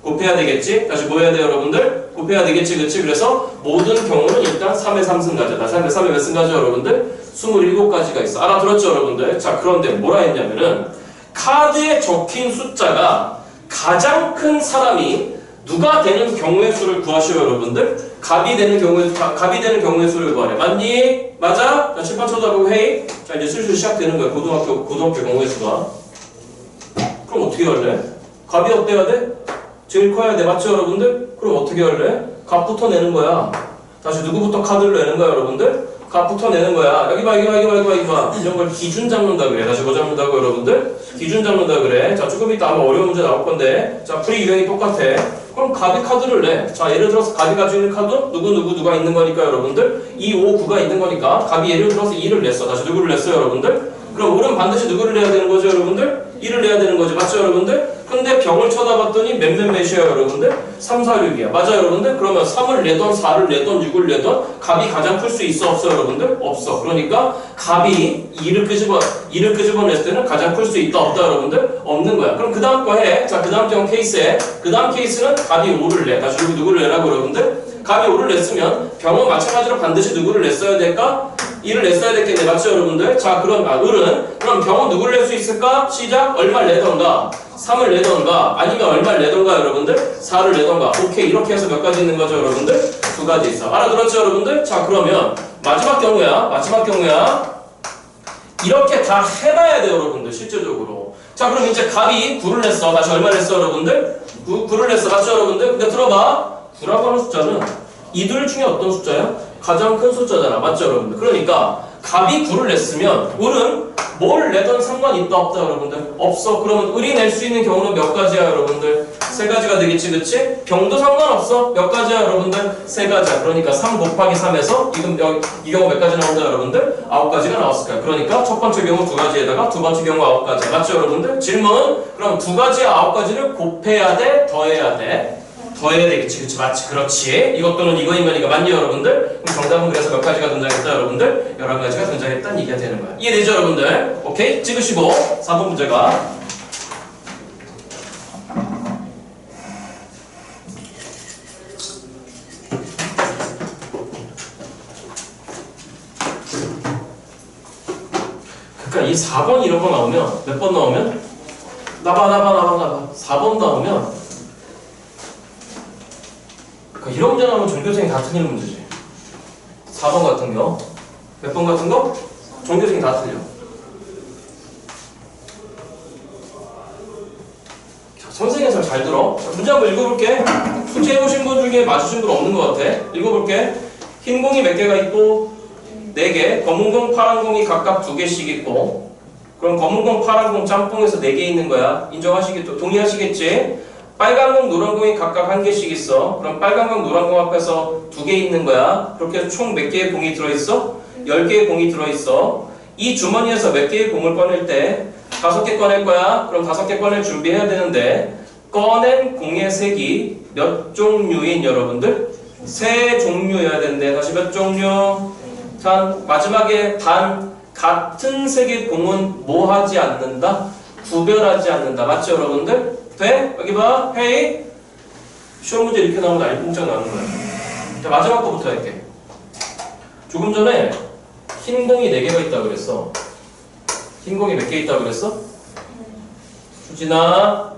곱해야 되겠지? 다시 뭐 해야 돼, 여러분들? 곱해야 되겠지, 그치? 그래서 모든 경우는 일단 3의 3승 가져다. 3의 몇 승 가져, 여러분들? 27가지가 있어. 알아들었죠, 여러분들? 자, 그런데 뭐라 했냐면은 카드에 적힌 숫자가 가장 큰 사람이 누가 되는 경우의 수를 구하시오, 여러분들. 갑이 되는 경우의 수를 구하래. 맞니? 맞아? 자, 칠판 쳐다보고 헤이. 자, 이제 슬슬 시작되는 거야. 고등학교 경우의 수가. 그럼 어떻게 할래? 갑이 어때야 돼? 제일 커야 돼. 맞죠, 여러분들? 그럼 어떻게 할래? 갑부터 내는 거야. 다시 누구부터 카드를 내는 거야, 여러분들? 갑부터 내는 거야. 여기 봐. 이런 걸 기준 잡는다 그래. 다시 뭐 잡는다고, 여러분들? 기준 잡는다 그래. 자, 조금 이따 아마 어려운 문제 나올 건데. 자, 풀이 유형이 똑같아. 그럼 갑이 카드를 내. 자, 예를 들어서 갑이 가지고 있는 카드? 누가 있는 거니까, 여러분들? 2, 5, 9가 있는 거니까. 갑이 예를 들어서 2를 냈어. 다시 누구를 냈어, 여러분들? 그럼 을은 반드시 누구를 내야 되는 거죠, 여러분들? 2를 내야 되는 거죠. 맞죠, 여러분들? 근데 병을 쳐다봤더니 몇이에요, 여러분들? 3, 4, 6이야. 맞아, 여러분들? 그러면 3을 내던 4를 내던 6을 내던 갑이 가장 클 수 있어, 없어, 여러분들? 없어. 그러니까 갑이 2를 끄집어냈을 때는 가장 클 수 있다, 없다, 여러분들? 없는 거야. 그럼 그 다음 거 해. 자, 그 다음 케이스에. 그 다음 케이스는 갑이 5를 내. 다시 누구를 내라고, 여러분들? 갑이 5를 냈으면 병은 마찬가지로 반드시 누구를 냈어야 될까? 2를 냈어야 됐겠네. 맞죠, 여러분들? 자, 그럼 그럼 병은 누구를 낼 수 있을까? 시작. 얼마를 내던가 3을 내던가 아니면 얼마를 내던가, 여러분들? 4를 내던가. 오케이. 이렇게 해서 몇 가지 있는 거죠, 여러분들? 2가지 있어. 알아들었죠, 여러분들? 자, 그러면 마지막 경우야. 이렇게 다 해봐야 돼요, 여러분들. 실제적으로. 자, 그럼 이제 갑이 9를 냈어. 다시 얼마 냈어, 여러분들? 9를 냈어. 맞죠, 여러분들? 근데 들어봐. 9라고 하는 숫자는 이들 중에 어떤 숫자야? 가장 큰 숫자잖아. 맞죠, 여러분들? 그러니까 갑이 9를 냈으면 을은 뭘 내던 상관이 있다, 없다, 여러분들? 없어. 그러면 을이 낼 수 있는 경우는 몇 가지야, 여러분들? 3가지가 되겠지, 그치? 병도 상관없어. 몇 가지야, 여러분들? 3가지야. 그러니까 3 곱하기 3에서 이 경우 몇 가지 나온다, 여러분들? 9가지가 나왔을 거야. 그러니까 첫 번째 경우 2가지에다가 두 번째 경우 9가지. 맞죠, 여러분들? 질문. 그럼 2가지와 9가지를 곱해야 돼? 더해야 돼? 더해야 되겠지. 그치? 맞지? 그렇지. 이것 또는 이거니까 맞니, 여러분들? 그럼 정답은 그래서 몇 가지가 등장했다, 여러분들? 11가지가 등장했다는 얘기가 되는 거야. 이해되죠, 여러분들? 오케이? 찍으시고 4번 문제가 그러니까 이 4번 이런 거 나오면 몇 번 나오면? 나봐. 4번 나오면 이런 문제 나오면 전교생이 다 틀리는 문제지. 4번 같은 거. 몇 번 같은 거? 전교생이 다 틀려. 선생님 해설 잘 들어. 자, 문제 한번 읽어볼게. 숙제 해오신 분 중에 맞추신 분 없는 것 같아. 읽어볼게. 흰 공이 몇 개가 있고 4개, 검은 공, 파란 공이 각각 2개씩 있고, 그럼 검은 공, 파란 공 짬뽕에서 4개 있는 거야. 인정하시겠죠? 동의하시겠지? 빨간 공, 노란 공이 각각 1개씩 있어. 그럼 빨간 공, 노란 공 앞에서 2개 있는 거야. 그렇게 해서 총 몇 개의 공이 들어있어? 10개의 공이 들어있어. 이 주머니에서 몇 개의 공을 꺼낼 때 5개 꺼낼 거야. 그럼 5개 꺼낼 준비해야 되는데, 꺼낸 공의 색이 몇 종류인 여러분들? 3종류여야 되는데, 다시 몇 종류? 단 마지막에 단 같은 색의 공은 뭐 하지 않는다? 구별하지 않는다. 맞죠 여러분들? 돼? 여기 봐. 헤이. 시험 문제 이렇게 나오면 알공장 나오는 거야. 자, 마지막 거부터 할게. 조금 전에 흰 공이 4개가 있다고 그랬어. 흰 공이 몇 개 있다고 그랬어? 수진아.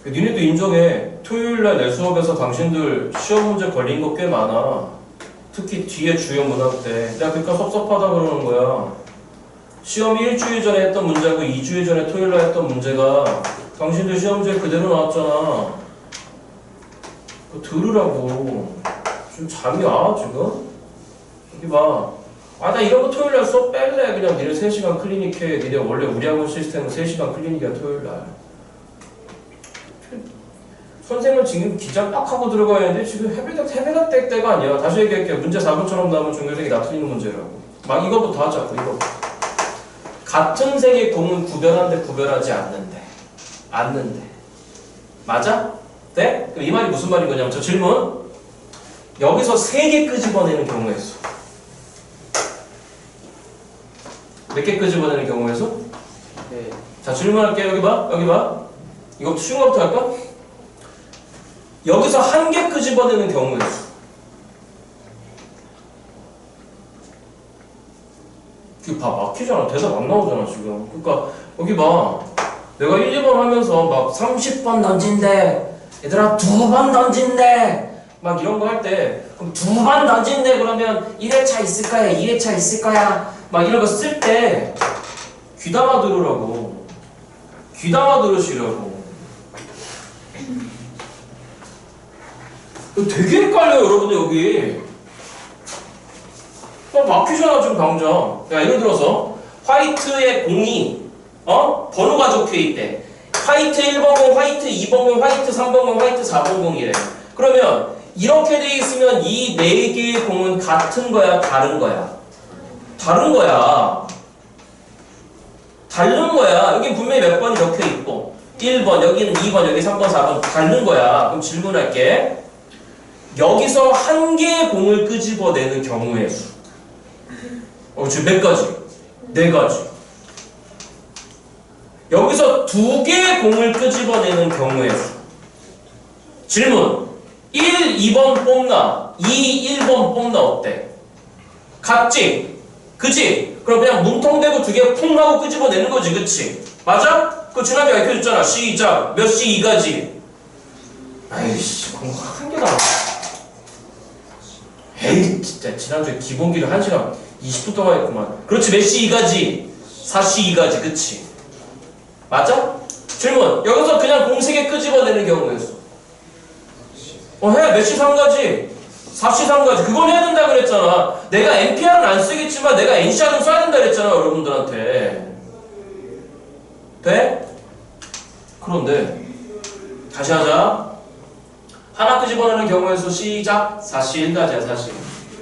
니네도 인정해. 토요일날 내 수업에서 당신들 시험 문제 걸린 거 꽤 많아. 특히 뒤에 주요 문항 때. 내가 그러니까 섭섭하다 그러는 거야. 시험이 일주일 전에 했던 문제고 2주일 전에 토요일날 했던 문제가 당신들 시험지에 그대로 나왔잖아. 그거 들으라고. 좀 잠이 와 지금? 여기 봐. 아 나 이런 거 토요일날 수업 뺄래. 그냥 니네 3시간 클리닉 해. 니네 원래 우리 학원 시스템은 3시간 클리닉이야 토요일날. 선생님은 지금 기장 딱 하고 들어가야 하는데 지금 해배다 뗄 때가 아니야. 다시 얘기할게요. 문제 4번처럼 나오면 중요색이 나 틀리는 문제라고. 막 이거부터 하자고. 이거. 같은 색의 공은 구별하는데 구별하지 않는데. 맞아? 네? 그럼 이 말이 무슨 말인 거냐면 저 질문. 여기서 3개 끄집어내는 경우의 수. 몇 개 끄집어내는 경우의 수? 네. 자 질문할게요. 여기 봐. 여기 봐. 이거 쉬운 거부터 할까? 여기서 1개 끄집어내는 경우의 수. 이거 봐, 막히잖아. 대답 안 나오잖아, 지금. 그러니까, 여기 봐. 내가 1, 2번 하면서 막 30번 던진대. 얘들아, 2번 던진대. 막 이런 거 할 때, 그럼 2번 던진대. 그러면 1회차 있을 거야, 2회차 있을 거야. 막 이런 거 쓸 때, 귀담아 들으라고. 귀담아 들으시라고. 되게 헷갈려요, 여러분들, 여기. 막히잖아, 지금 당장. 야, 예를 들어서, 화이트의 공이, 번호가 적혀 있대. 화이트 1번 공, 화이트 2번 공, 화이트 3번 공, 화이트 4번 공이래. 그러면, 이렇게 돼 있으면 이 4개의 공은 같은 거야, 다른 거야? 다른 거야. 다른 거야. 여기 분명히 몇 번이 적혀 있고, 1번, 여기는 2번, 여기 3번, 4번, 다른 거야. 그럼 질문할게. 여기서 1개의 공을 끄집어내는 경우의 수. 지금 몇 가지? 4가지. 여기서 2개의 공을 끄집어내는 경우의 수. 질문. 1, 2번 뽑나? 2, 1번 뽑나? 어때? 같지? 그치? 그럼 그냥 뭉텅대고 2개 쿵 하고 끄집어내는 거지. 그치? 맞아? 그거 지난주에 가르쳐줬잖아. 시작. 몇 시 2가지? 아이씨, 공부 1개도 안 에이 진짜 지난주에 기본기를 1시간 20분 동안 했구만. 그렇지. 몇 시 2가지? 4시 2가지. 그치? 맞아? 질문. 여기서 그냥 공 3개 끄집어내는 경우의 수. 해. 몇 시 3가지? 4시 3가지. 그건 해야 된다 그랬잖아. 내가 NPR은 안 쓰겠지만 내가 NCR은 써야 된다 그랬잖아 여러분들한테. 돼? 그런데 다시 하자. 하나 끄집어내는 경우의 수 시작 4시 1가지야 4시.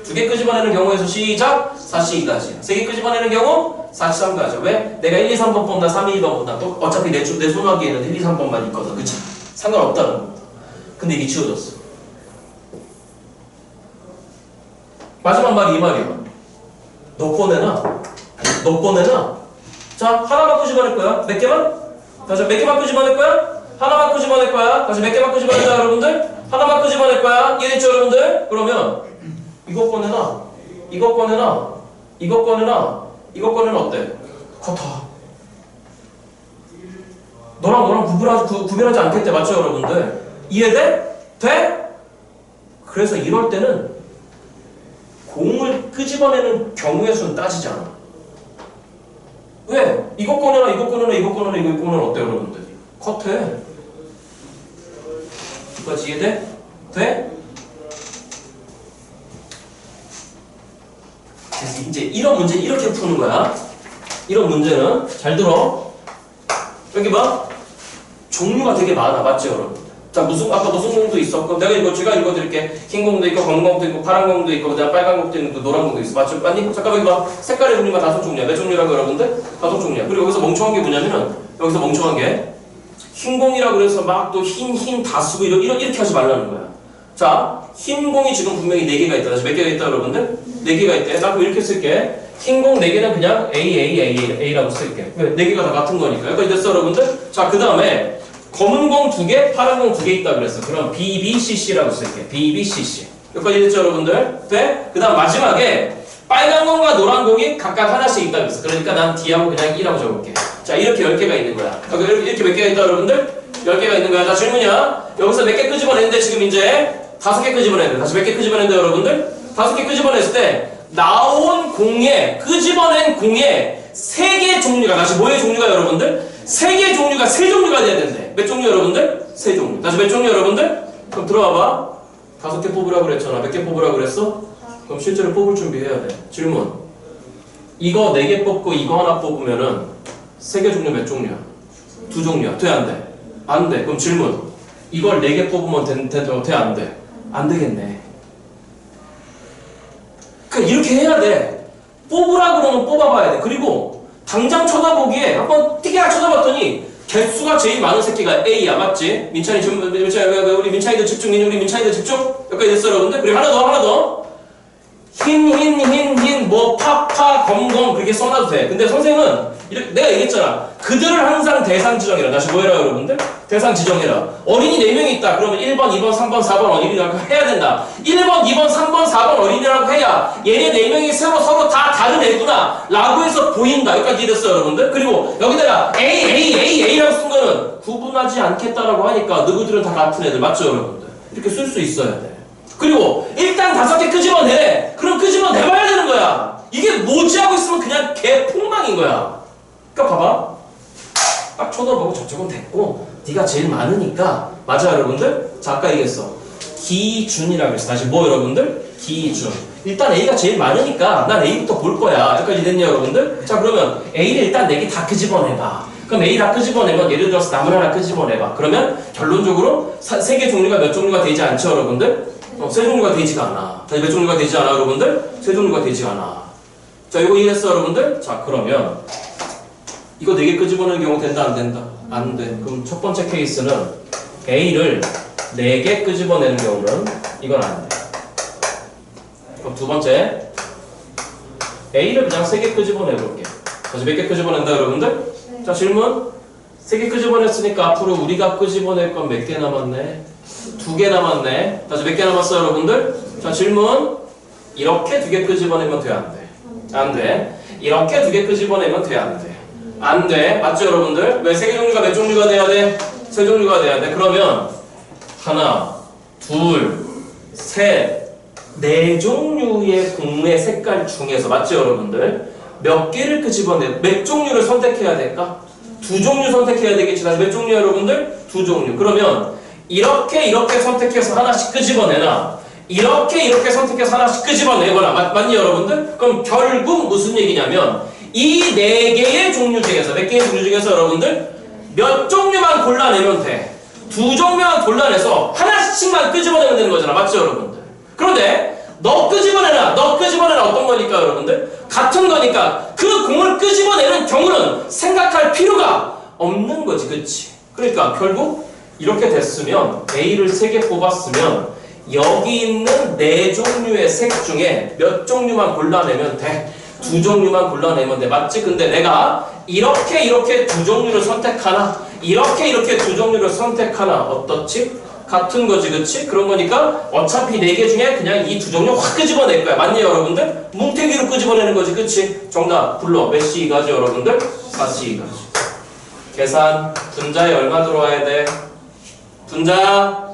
2개 끄집어내는 경우의 수 시작 4시 2가지야. 3개 끄집어내는 경우 4시 3가지야. 왜? 내가 1, 2, 3번 뽑나 3, 2, 2번보다 또 어차피 내 손아귀에는 1, 2, 3번만 있거든. 그치? 상관없다는 거. 근데 이게 지워졌어. 마지막 말이 이 말이야. 너 꺼내나? 자, 하나만 끄집어낼 거야. 몇 개만? 다시 몇 개만 끄집어낼 거야? 하나만 끄집어낼 거야. 다시 몇 개만 끄집어내자 여러분들? 하나만 끄집어낼 거야. 이해됐죠 여러분들? 그러면 이거 꺼내나? 이거 꺼내나 어때? 같아. 너랑 구별하지 않겠대. 맞죠 여러분들? 이해돼? 돼? 그래서 이럴 때는 공을 끄집어내는 경우의 수는 따지지 않아. 왜? 이거 꺼내라, 이거 꺼내라, 이거 꺼내라, 이거 꺼내라. 어때요, 여러분들? 컷해. 이거까지 이해돼? 돼? 그래서 이제 이런 문제는 이렇게 푸는 거야. 이런 문제는 잘 들어. 여기 봐. 종류가 되게 많아. 맞죠, 여러분? 자, 아까 무슨 공도 있었고, 제가 읽어드릴게. 흰 공도 있고, 검은 공도 있고, 파란 공도 있고, 그다음 빨간 공도 있고, 노란 공도 있어. 맞죠? 맞니? 잠깐 여기 봐. 색깔의 종류가 5종류야. 몇 종류라고 여러분들? 5종류야. 그리고 여기서 멍청한 게 뭐냐면은, 여기서 멍청한 게, 흰 공이라 그래서 막 또 흰 다 쓰고 이렇게 하지 말라는 거야. 자, 흰 공이 지금 분명히 4개가 있다. 다시 몇 개가 있다, 여러분들? 4개가 있대. 나 그럼 이렇게 쓸게. 흰 공 4개는 그냥 A라고 쓸게. 왜? 4개가 다 같은 거니까. 여기까지 됐어, 여러분들? 자, 그 다음에, 검은 공 2개, 파란 공 2개 있다 그랬어. 그럼 BBCC라고 쓸게. BBCC. 여기까지 됐죠, 여러분들? 돼? 그 다음 마지막에 빨간 공과 노란 공이 각각 하나씩 있다 그랬어. 그러니까 난 D하고 그냥 1하고 적을게. 자, 이렇게 10개가 있는 거야. 이렇게 몇 개가 있다, 여러분들? 10개가 있는 거야. 자, 질문이야. 여기서 몇 개 끄집어냈는데 지금 이제 5개 끄집어냈는데 다시 몇 개 끄집어냈는데, 여러분들? 5개 끄집어냈을 때 나온 공에, 끄집어낸 공에 3개 종류가, 다시 뭐의 종류가, 여러분들? 3개 종류가 3종류가 돼야 된대. 몇 종류, 여러분들? 3종류. 다시 몇 종류, 여러분들? 그럼 들어와봐. 5개 뽑으라고 그랬잖아. 몇 개 뽑으라고 그랬어? 그럼 실제로 뽑을 준비해야 돼. 질문. 이거 4개 뽑고 이거 하나 뽑으면은 3개 종류 몇 종류야? 2종류야. 돼, 안 돼? 안 돼. 그럼 질문. 이걸 4개 뽑으면 돼, 안 돼? 안 되겠네. 그러니까 이렇게 해야 돼. 뽑으라 그러면 뽑아봐야 돼. 그리고 당장 쳐다보기에 한번 띠게 쳐다봤더니 개수가 제일 많은 새끼가 A야. 맞지? 우리 민찬이도 집중, 우리 민찬이도 집중? 여기까지 됐어, 여러분들? 그리고 하나 더. 흰, 뭐, 검, 그렇게 써놔도 돼. 근데 선생님은, 내가 얘기했잖아. 그들을 항상 대상 지정해라. 다시 뭐 해라, 여러분들? 대상 지정해라. 어린이 4명이 있다. 그러면 1번, 2번, 3번, 4번 어린이라고 해야 된다. 1번, 2번, 3번, 4번 어린이라고 해야 얘네 4명이 서로 다 다른 애구나. 라고 해서 보인다. 여기까지 이해됐어요, 여러분들? 그리고 여기다가 A라고 쓴 거는 구분하지 않겠다라고 하니까 누구들은 다 같은 애들. 맞죠, 여러분들? 이렇게 쓸 수 있어야 돼. 그리고 일단 5개 끄집어내. 그럼 끄집어내봐야 되는 거야. 이게 뭐지 하고 있으면 그냥 개폭망인 거야. 그러니까 봐봐. 딱 쳐다보고 저쪽은 됐고 네가 제일 많으니까. 맞아, 여러분들? 자, 아까 얘기했어. 기준이라고 했어. 다시 뭐, 여러분들? 기준. 일단 A가 제일 많으니까 난 A부터 볼 거야. 여기까지 됐냐, 여러분들? 자, 그러면 A를 일단 4개 다 끄집어내봐. 그럼 A 다 끄집어내면 예를 들어서 남을 하나 끄집어내봐. 그러면 결론적으로 3개 종류가 몇 종류가 되지 않죠, 여러분들? 3종류가 되지가 않아. 다시 몇 종류가 되지 않아, 여러분들? 3종류가 되지 않아. 자, 이거 이해했어, 여러분들? 자, 그러면 이거 4개 끄집어내는 경우 된다, 안 된다? 안 돼. 그럼 첫 번째 케이스는 A를 4개 끄집어내는 경우는 이건 안 돼. 그럼 두 번째 A를 그냥 3개 끄집어내볼게. 다시 몇 개 끄집어낸다, 여러분들? 자, 질문. 3개 끄집어냈으니까 앞으로 우리가 끄집어낼 건 몇 개 남았네? 2개 남았네. 다시 몇 개 남았어요, 여러분들? 자, 질문. 이렇게 2개 끄집어내면 돼, 안 돼? 안 돼. 이렇게 2개 끄집어내면 돼, 안 돼? 안 돼. 맞죠, 여러분들? 왜 3개 종류가 몇 종류가 돼야 돼? 3종류가 돼야 돼. 그러면 하나, 둘, 셋, 4종류의 공의 색깔 중에서, 맞죠, 여러분들? 몇 개를 끄집어내, 몇 종류를 선택해야 될까? 2종류 선택해야 되겠지. 다시 몇 종류, 여러분들? 2종류. 그러면 이렇게 선택해서 하나씩 끄집어내나, 이렇게 선택해서 하나씩 끄집어내거나. 맞니, 여러분들? 그럼 결국 무슨 얘기냐면 이 4개의 종류 중에서, 몇 개의 종류 중에서 여러분들 몇 종류만 골라내면 돼. 2종류만 골라내서 하나씩만 끄집어내면 되는 거잖아. 맞죠, 여러분들? 그런데 너 끄집어내나 어떤 거니까, 여러분들? 같은 거니까 그 공을 끄집어내는 경우는 생각할 필요가 없는 거지. 그치? 그러니까 결국 이렇게 됐으면 A를 3개 뽑았으면 여기 있는 4종류의 색 중에 몇 종류만 골라내면 돼. 2종류만 골라내면 돼. 맞지? 근데 내가 이렇게 2종류를 선택하나, 이렇게 2종류를 선택하나, 어떻지? 같은 거지, 그치? 그런 거니까 어차피 4개 중에 그냥 이 2종류 확 끄집어낼 거야. 맞니, 여러분들? 뭉태기로 끄집어내는 거지, 그치? 정답 불러. 몇 시 이가지, 여러분들? 4시 이가지. 계산. 분자에 얼마 들어와야 돼? 분자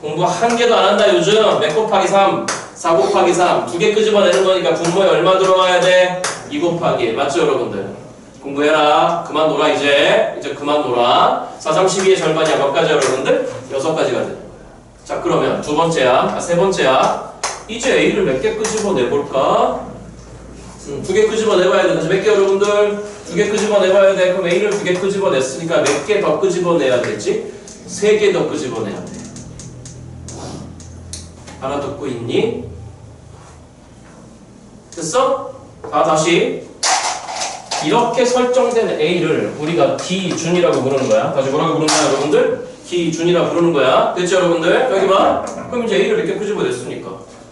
공부 한 개도 안 한다, 요즘. 몇 곱하기 3? 4 곱하기 3. 2개 끄집어내는 거니까 분모에 얼마 들어와야 돼? 2 곱하기. 맞죠, 여러분들? 공부해라. 그만 놀아 이제 그만 놀아. 4, 3, 12의 절반이야. 몇 가지 여러분들? 6가지가 되는 거야. 자 그러면 두 번째야. 세 번째야. 이제 A를 몇 개 끄집어 내볼까? 2개 끄집어 내봐야 돼. 다시 몇 개 여러분들? 2개 끄집어 내봐야 돼. 그럼 A를 2개 끄집어 냈으니까 몇 개 더 끄집어 내야 되지? 3개 더 끄집어 내야 돼. 알아듣고 있니? 됐어? 다시 이렇게 설정된 A를 우리가 기준이라고 부르는 거야. 다시 뭐라고 부르는 거야 여러분들? 기준이라고 부르는 거야. 됐죠 여러분들? 여기 봐. 그럼 이제 A를 몇 개 끄집어 냈으니까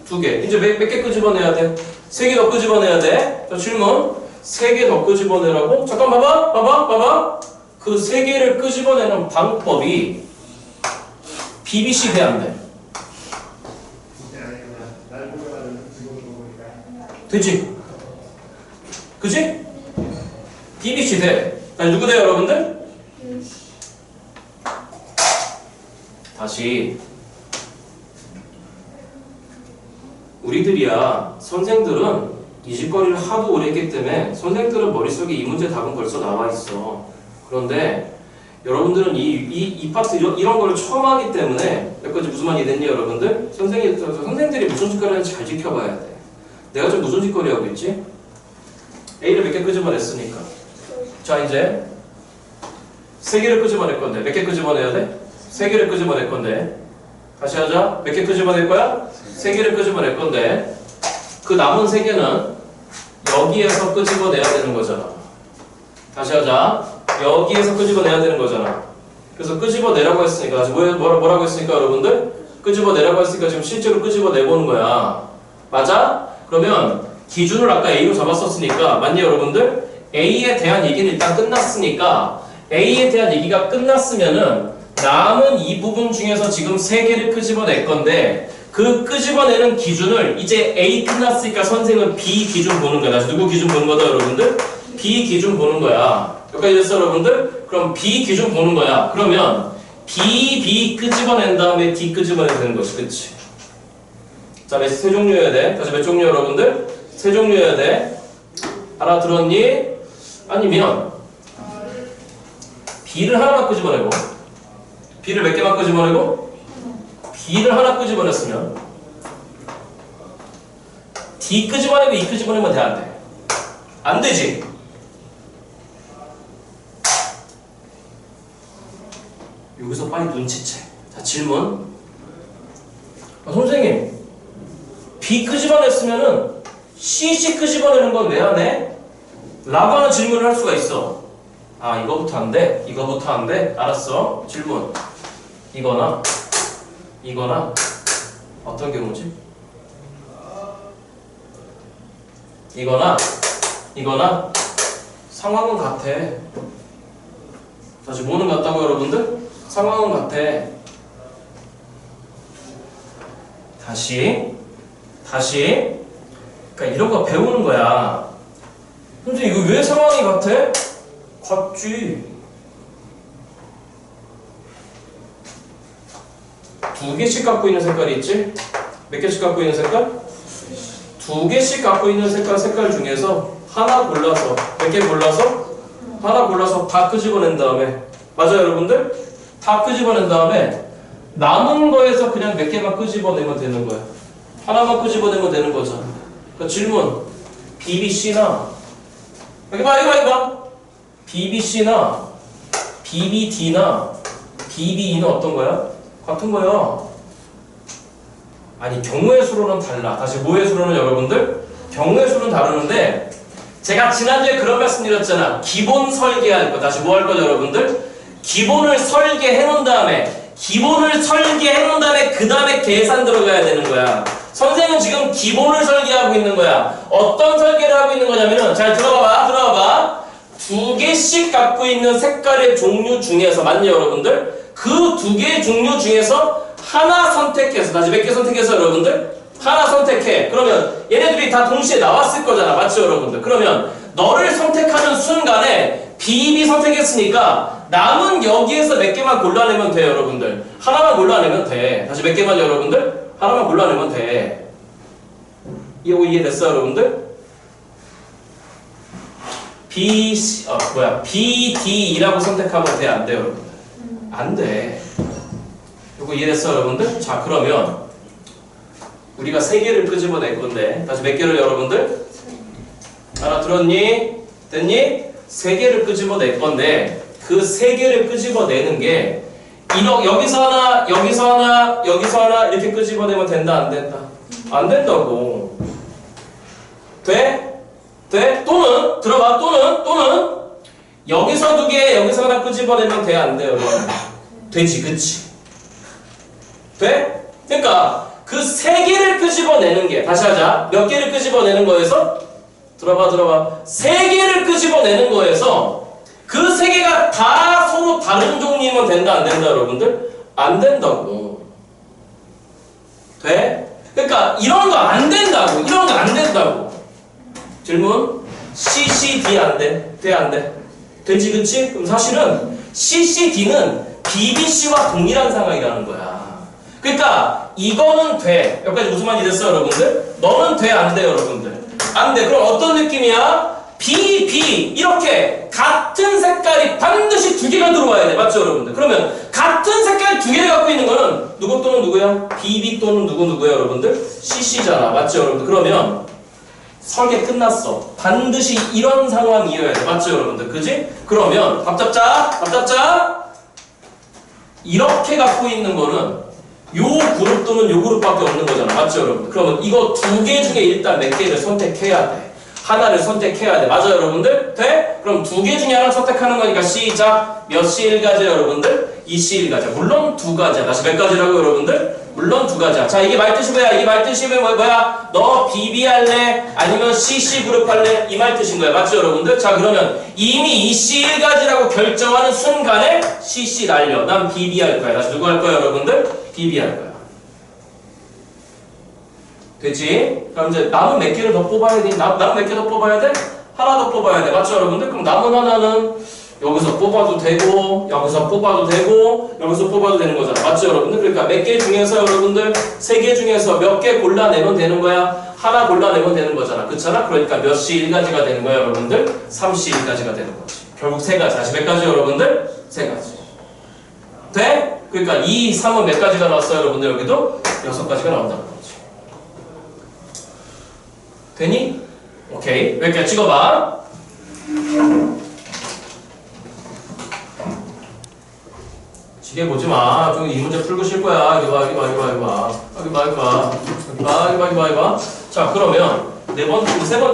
2개. 이제 몇 개 끄집어 내야 돼? 3개 더 끄집어 내야 돼. 자 질문. 3개 더 끄집어 내라고? 잠깐 봐봐. 그 3개를 끄집어 내는 방법이 BBC 돼 안 돼? 되지? 그지? BBC 돼. 아니 누구 돼요 여러분들? 다시 우리들이야 선생들은 이 짓거리를 하도 오래 했기 때문에 선생들은 머릿속에 이 문제 답은 벌써 나와 있어. 그런데 여러분들은 이 파트 이런 거를 처음 하기 때문에 여기까지 무슨 말이 됐니 여러분들? 선생들이 무슨 짓거리 하는지 잘 지켜봐야 돼. 내가 지금 무슨 짓거리 하고 있지? A를 몇 개 끄집어냈으니까 자 이제 3개를 끄집어낼 건데 몇 개 끄집어내야 돼? 3개를 끄집어낼 건데 다시 하자. 몇 개 끄집어낼 거야? 3개를 끄집어낼 건데 그 남은 3개는 여기에서 끄집어내야 되는 거잖아. 다시 하자. 여기에서 끄집어내야 되는 거잖아. 그래서 끄집어내라고 했으니까 다시 뭐라고 했으니까 여러분들? 끄집어내라고 했으니까 지금 실제로 끄집어내보는 거야. 맞아? 그러면 기준을 아까 A로 잡았었으니까 맞니 여러분들? A에 대한 얘기는 일단 끝났으니까 A에 대한 얘기가 끝났으면은 남은 이 부분 중에서 지금 3개를 끄집어낼 건데 그 끄집어내는 기준을 이제 A 끝났으니까 선생은 B 기준 보는 거야. 다시 누구 기준 보는 거다 여러분들? B 기준 보는 거야. 여기까지 됐어 여러분들? 그럼 B 기준 보는 거야. 그러면 B 끄집어낸 다음에 D 끄집어내야 되는 거지. 그치? 자, 세 종류여야 돼. 다시 몇 종류 여러분들? 3종류여야 돼. 알아들었니? 아니면 B를 하나만 끄집어내고 B를 몇 개만 끄집어내고 B를 하나 끄집어냈으면 D 끄집어내고 E 끄집어내면 돼? 안 돼? 안 되지? 여기서 빨리 눈치채. 자, 질문. 선생님 B 끄집어냈으면은 CC 끄집어내는 건 왜 안 해? 라고 하는 질문을 할 수가 있어. 아 이거부터 안 돼? 이거부터 안 돼? 알았어. 질문. 이거나 어떤 경우지? 이거나 상황은 같아. 다시 뭐는 같다고 여러분들? 상황은 같아. 다시 그러니까 이런 거 배우는 거야. 근데 이거 왜 상황이 같아? 같지. 2개씩 갖고 있는 색깔이 있지? 몇 개씩 갖고 있는 색깔? 2개씩 갖고 있는 색깔 중에서 하나 골라서 몇 개 골라서? 하나 골라서 다 끄집어낸 다음에 맞아요 여러분들? 다 끄집어낸 다음에 남은 거에서 그냥 몇 개만 끄집어내면 되는 거야. 하나만 끄집어내면 되는 거잖아. 그러니까 질문 BBC나 여기 봐 BBC나 BBD나 BBE는 어떤 거야? 같은 거야. 아니 경우의 수로는 달라. 다시 뭐의 수로는 여러분들? 경우의 수는 다르는데 제가 지난주에 그런 말씀 드렸잖아. 기본 설계할 거. 다시 뭐 할 거죠 여러분들? 기본을 설계해 놓은 다음에 그 다음에 계산 들어가야 되는 거야. 선생은 지금 기본을 설계하고 있는 거야. 어떤 설계를 하고 있는 거냐면은 잘 들어봐봐. 2개씩 갖고 있는 색깔의 종류 중에서 맞니 여러분들? 그 2개의 종류 중에서 하나 선택해서 다시 몇 개 선택해서 여러분들? 하나 선택해. 그러면 얘네들이 다 동시에 나왔을 거잖아. 맞죠 여러분들? 그러면 너를 선택하는 순간에 BB 선택했으니까 남은 여기에서 몇 개만 골라내면 돼 여러분들. 하나만 골라내면 돼. 다시 몇 개만 여러분들? 하나만 골라내면 돼. 이해됐어 여러분들? BD라고 선택하면 돼, 안 돼요, 여러분들? 안 돼. 이거 이해됐어, 여러분들? 자, 그러면 우리가 3개를 끄집어낼 건데 다시 몇 개를 여러분들? 알아들었니? 됐니? 3개를 끄집어낼 건데 그 3개를 끄집어내는 게 여기서 하나, 여기서 하나, 여기서 하나 이렇게 끄집어내면 된다, 안 된다? 안 된다고. 돼? 돼? 또는 들어봐. 또는 여기서 2개, 여기서 하나 끄집어내면 돼, 안 돼요? 되지, 그치? 돼? 그러니까 그 3개를 끄집어내는 게 다시 하자. 몇 개를 끄집어내는 거에서 들어봐. 3개를 끄집어내는 거에서 그 3개가 다 서로 다른 종류이면 된다, 안 된다, 여러분들? 안 된다고. 돼? 그러니까 이런 거 안 된다고. 이런 거 안 된다고. 질문? CCD 안 돼? 돼, 안 돼? 되지, 그치? 그럼 사실은 CCD는 BBC와 동일한 상황이라는 거야. 그러니까 이거는 돼. 여기까지 무슨 말이 됐어요, 여러분들? 너는 돼, 안 돼, 여러분들? 안 돼. 그럼 어떤 느낌이야? B, B 이렇게 같은 색깔이 반드시 2개가 들어와야 돼. 맞죠, 여러분들? 그러면 같은 색깔 2개를 갖고 있는 거는 누구 또는 누구야? BB 또는 누구야, 여러분들? CC잖아. 맞죠, 여러분들? 그러면 설계 끝났어. 반드시 이런 상황이어야 돼. 맞죠, 여러분들? 그지? 그러면 밥 잡자. 이렇게 갖고 있는 거는 요 그룹 또는 요 그룹밖에 없는 거잖아. 맞죠, 여러분들? 그러면 이거 2개 중에 일단 몇 개를 선택해야 돼. 하나를 선택해야 돼. 맞아요, 여러분들? 돼? 그럼 2개 중에 하나 선택하는 거니까 시작. 몇 C 1가지 여러분들? 2C 1가지. 물론 2가지야. 다시 몇 가지라고, 여러분들? 물론 2가지야. 자, 이게 말뜻이 뭐야? 이게 말뜻이 뭐야? 너 BB 할래? 아니면 CC 그룹 할래? 이 말뜻인 거야. 맞죠, 여러분들? 자, 그러면 이미 2C 1가지라고 결정하는 순간에 CC 날려. 난 BB 할 거야. 다시 누구 할 거야, 여러분들? BB 할 거야. 되지? 그럼 이제 남은 몇 개를 더 뽑아야 돼? 남은 몇 개 더 뽑아야 돼? 하나 더 뽑아야 돼. 맞죠, 여러분들? 그럼 남은 하나는 여기서 뽑아도 되고, 여기서 뽑아도 되고, 여기서 뽑아도 되는 거잖아. 맞죠, 여러분들? 그러니까 몇 개 중에서 여러분들 3개 중에서 몇 개 골라내면 되는 거야? 하나 골라내면 되는 거잖아. 그렇잖아? 그러니까 몇 C 1가지가 되는 거야, 여러분들? 3C 1가지가 되는 거지. 결국 3가지. 다시 몇 가지, 여러분들? 3가지. 돼? 그러니까 2, 3은 몇 가지가 나왔어요, 여러분들? 여기도 6가지가 나온다는 거지. 되니? 오케이. 이렇게 찍어봐. 지게 보지 마. 좀 이 문제 풀고 쉴 거야. 이거 봐. 자, 그러면 네 번째라고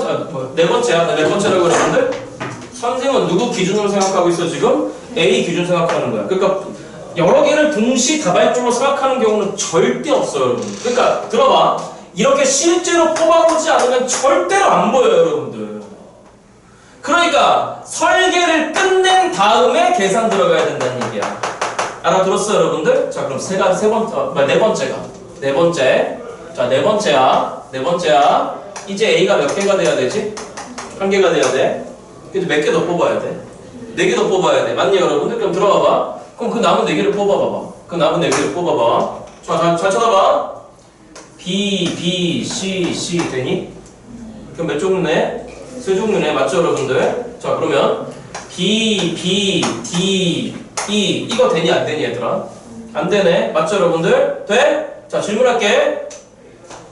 그러는데 선생은 누구 기준으로 생각하고 있어, 지금? A 기준 생각하는 거야. 그러니까 여러 개를 동시다발적으로 생각하는 경우는 절대 없어요, 여러분. 그러니까 들어봐. 이렇게 실제로 뽑아보지 않으면 절대로 안 보여요, 여러분들. 그러니까 설계를 끝낸 다음에 계산 들어가야 된다는 얘기야. 알아들었어요, 여러분들? 자, 그럼 네 번째. 자, 네 번째야. 이제 A가 몇 개가 돼야 되지? 1개가 돼야 돼. 근데 몇 개 더 뽑아야 돼? 4개 더 뽑아야 돼. 맞니, 여러분들? 그럼 들어봐봐. 그럼 그 남은 4개를 뽑아봐봐. 자, 잘 쳐다봐. B, B, C 되니? 그럼 몇 종류네? 3종류네. 맞죠, 여러분들? 자, 그러면 B, B, D, E 이거 되니 안 되니, 얘들아? 안 되네. 맞죠, 여러분들? 돼? 자, 질문할게.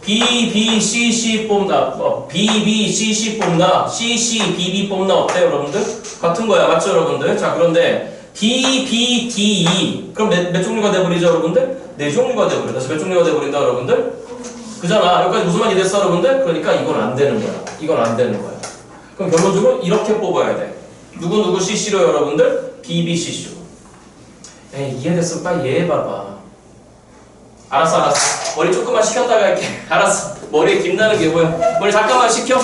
B, B, C, C 뽑나? B, B, C, C 뽑나? C, C, B, B 뽑나? 어때요, 여러분들? 같은 거야. 맞죠, 여러분들? 자, 그런데 D, B, D, E 그럼 몇 종류가 돼버리죠, 여러분들? 4종류가 돼버려. 다시 몇 종류가 돼버린다, 여러분들? 그잖아. 여기까지 무슨 말이 됐어, 여러분들? 그러니까 이건 안 되는 거야. 그럼 결론적으로 이렇게 뽑아야 돼. 누구 CC로, 여러분들? B, B, CC로. 에이, 이해됐어. 빨리 이해해봐봐. 알았어. 머리 조금만 식혔다가 할게. 알았어. 머리에 김나는 게 뭐야? 머리 잠깐만 식혀.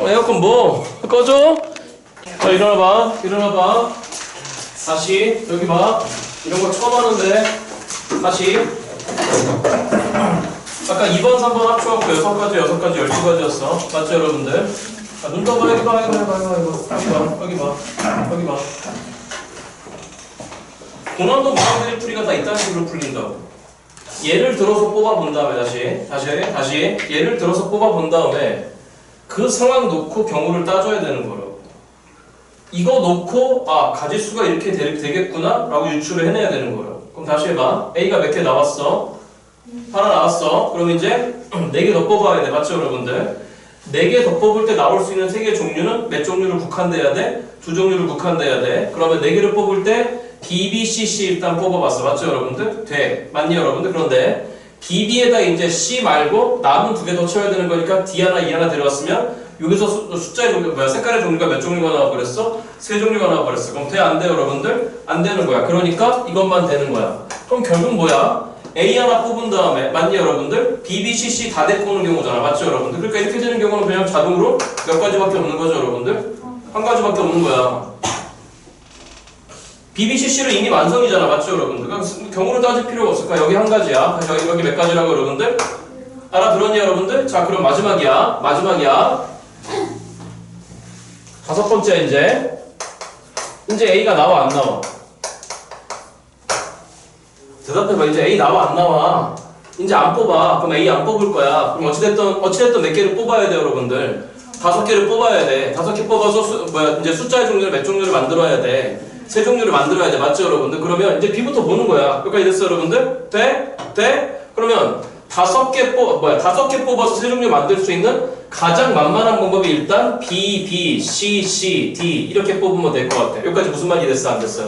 에어컨 뭐? 꺼줘? 자, 일어나봐. 다시, 여기 봐. 이런 거 처음 하는데. 다시. 아까 2번, 3번 합쳐갖고 6가지, 12가지였어. 맞죠, 여러분들? 자, 눈 떠봐. 여기 봐. 고난도 문항들의 풀이가 다 이딴 식으로 풀린다고. 예를 들어서 뽑아본 다음에 다시 예를 들어서 뽑아본 다음에 그 상황 놓고 경우를 따져야 되는 거라고. 이거 놓고 가지수가 이렇게 되겠구나 라고 유추를 해내야 되는 거라고. 그럼 다시 해봐. A가 몇 개 나왔어? 하나 나왔어. 그럼 이제 4개 더 뽑아야 돼. 맞죠 여러분들? 4개 더 뽑을 때 나올 수 있는 세개 종류는 몇 종류를 국한돼야 돼? 2종류를 국한돼야 돼. 그러면 4개를 뽑을 때 B, B, C, C 일단 뽑아봤어. 맞죠 여러분들? 돼. 맞니 여러분들? 그런데 B, B에다 이제 C 말고 남은 2개 더 쳐야 되는 거니까 D 하나, E 하나 데려왔으면 여기서 숫자의 종류, 색깔의 종류가 몇 종류가 나와버렸어? 3종류가 나와버렸어. 그럼 돼? 안 돼 여러분들? 안 되는 거야. 그러니까 이것만 되는 거야. 그럼 결국 뭐야? A 하나 뽑은 다음에 맞니 여러분들? B, B, C, C 다 데리고 오는 경우잖아. 맞죠 여러분들? 그러니까 이렇게 되는 경우는 그냥 자동으로 몇 가지밖에 없는 거죠 여러분들? 한 가지밖에 없는 거야. B, B, C, C는 이미 완성이잖아. 맞죠 여러분들? 그러니까 경우를 따질 필요가 없을까? 여기 한 가지야. 여기 몇 가지라고 여러분들? 알아들었니 여러분들? 자 그럼 마지막이야. 5번째 이제 A가 나와 안 나와? 대답해봐. 이제 A 나와 안 나와? 이제 안 뽑아. 그럼 A 안 뽑을 거야. 그럼 어찌됐든 몇 개를 뽑아야 돼 여러분들? 5개를 뽑아야 돼. 5개 뽑아서 이제 숫자의 종류를 몇 종류를 만들어야 돼. 3종류를 만들어야 돼. 맞죠 여러분들? 그러면 이제 B부터 보는 거야. 여기까지 됐어 여러분들? 돼? 그러면 5개 뽑아서 3종류 만들 수 있는 가장 만만한 방법이 일단 B, B, C, C, D 이렇게 뽑으면 될 것 같아. 여기까지 무슨 말이 됐어? 안 됐어?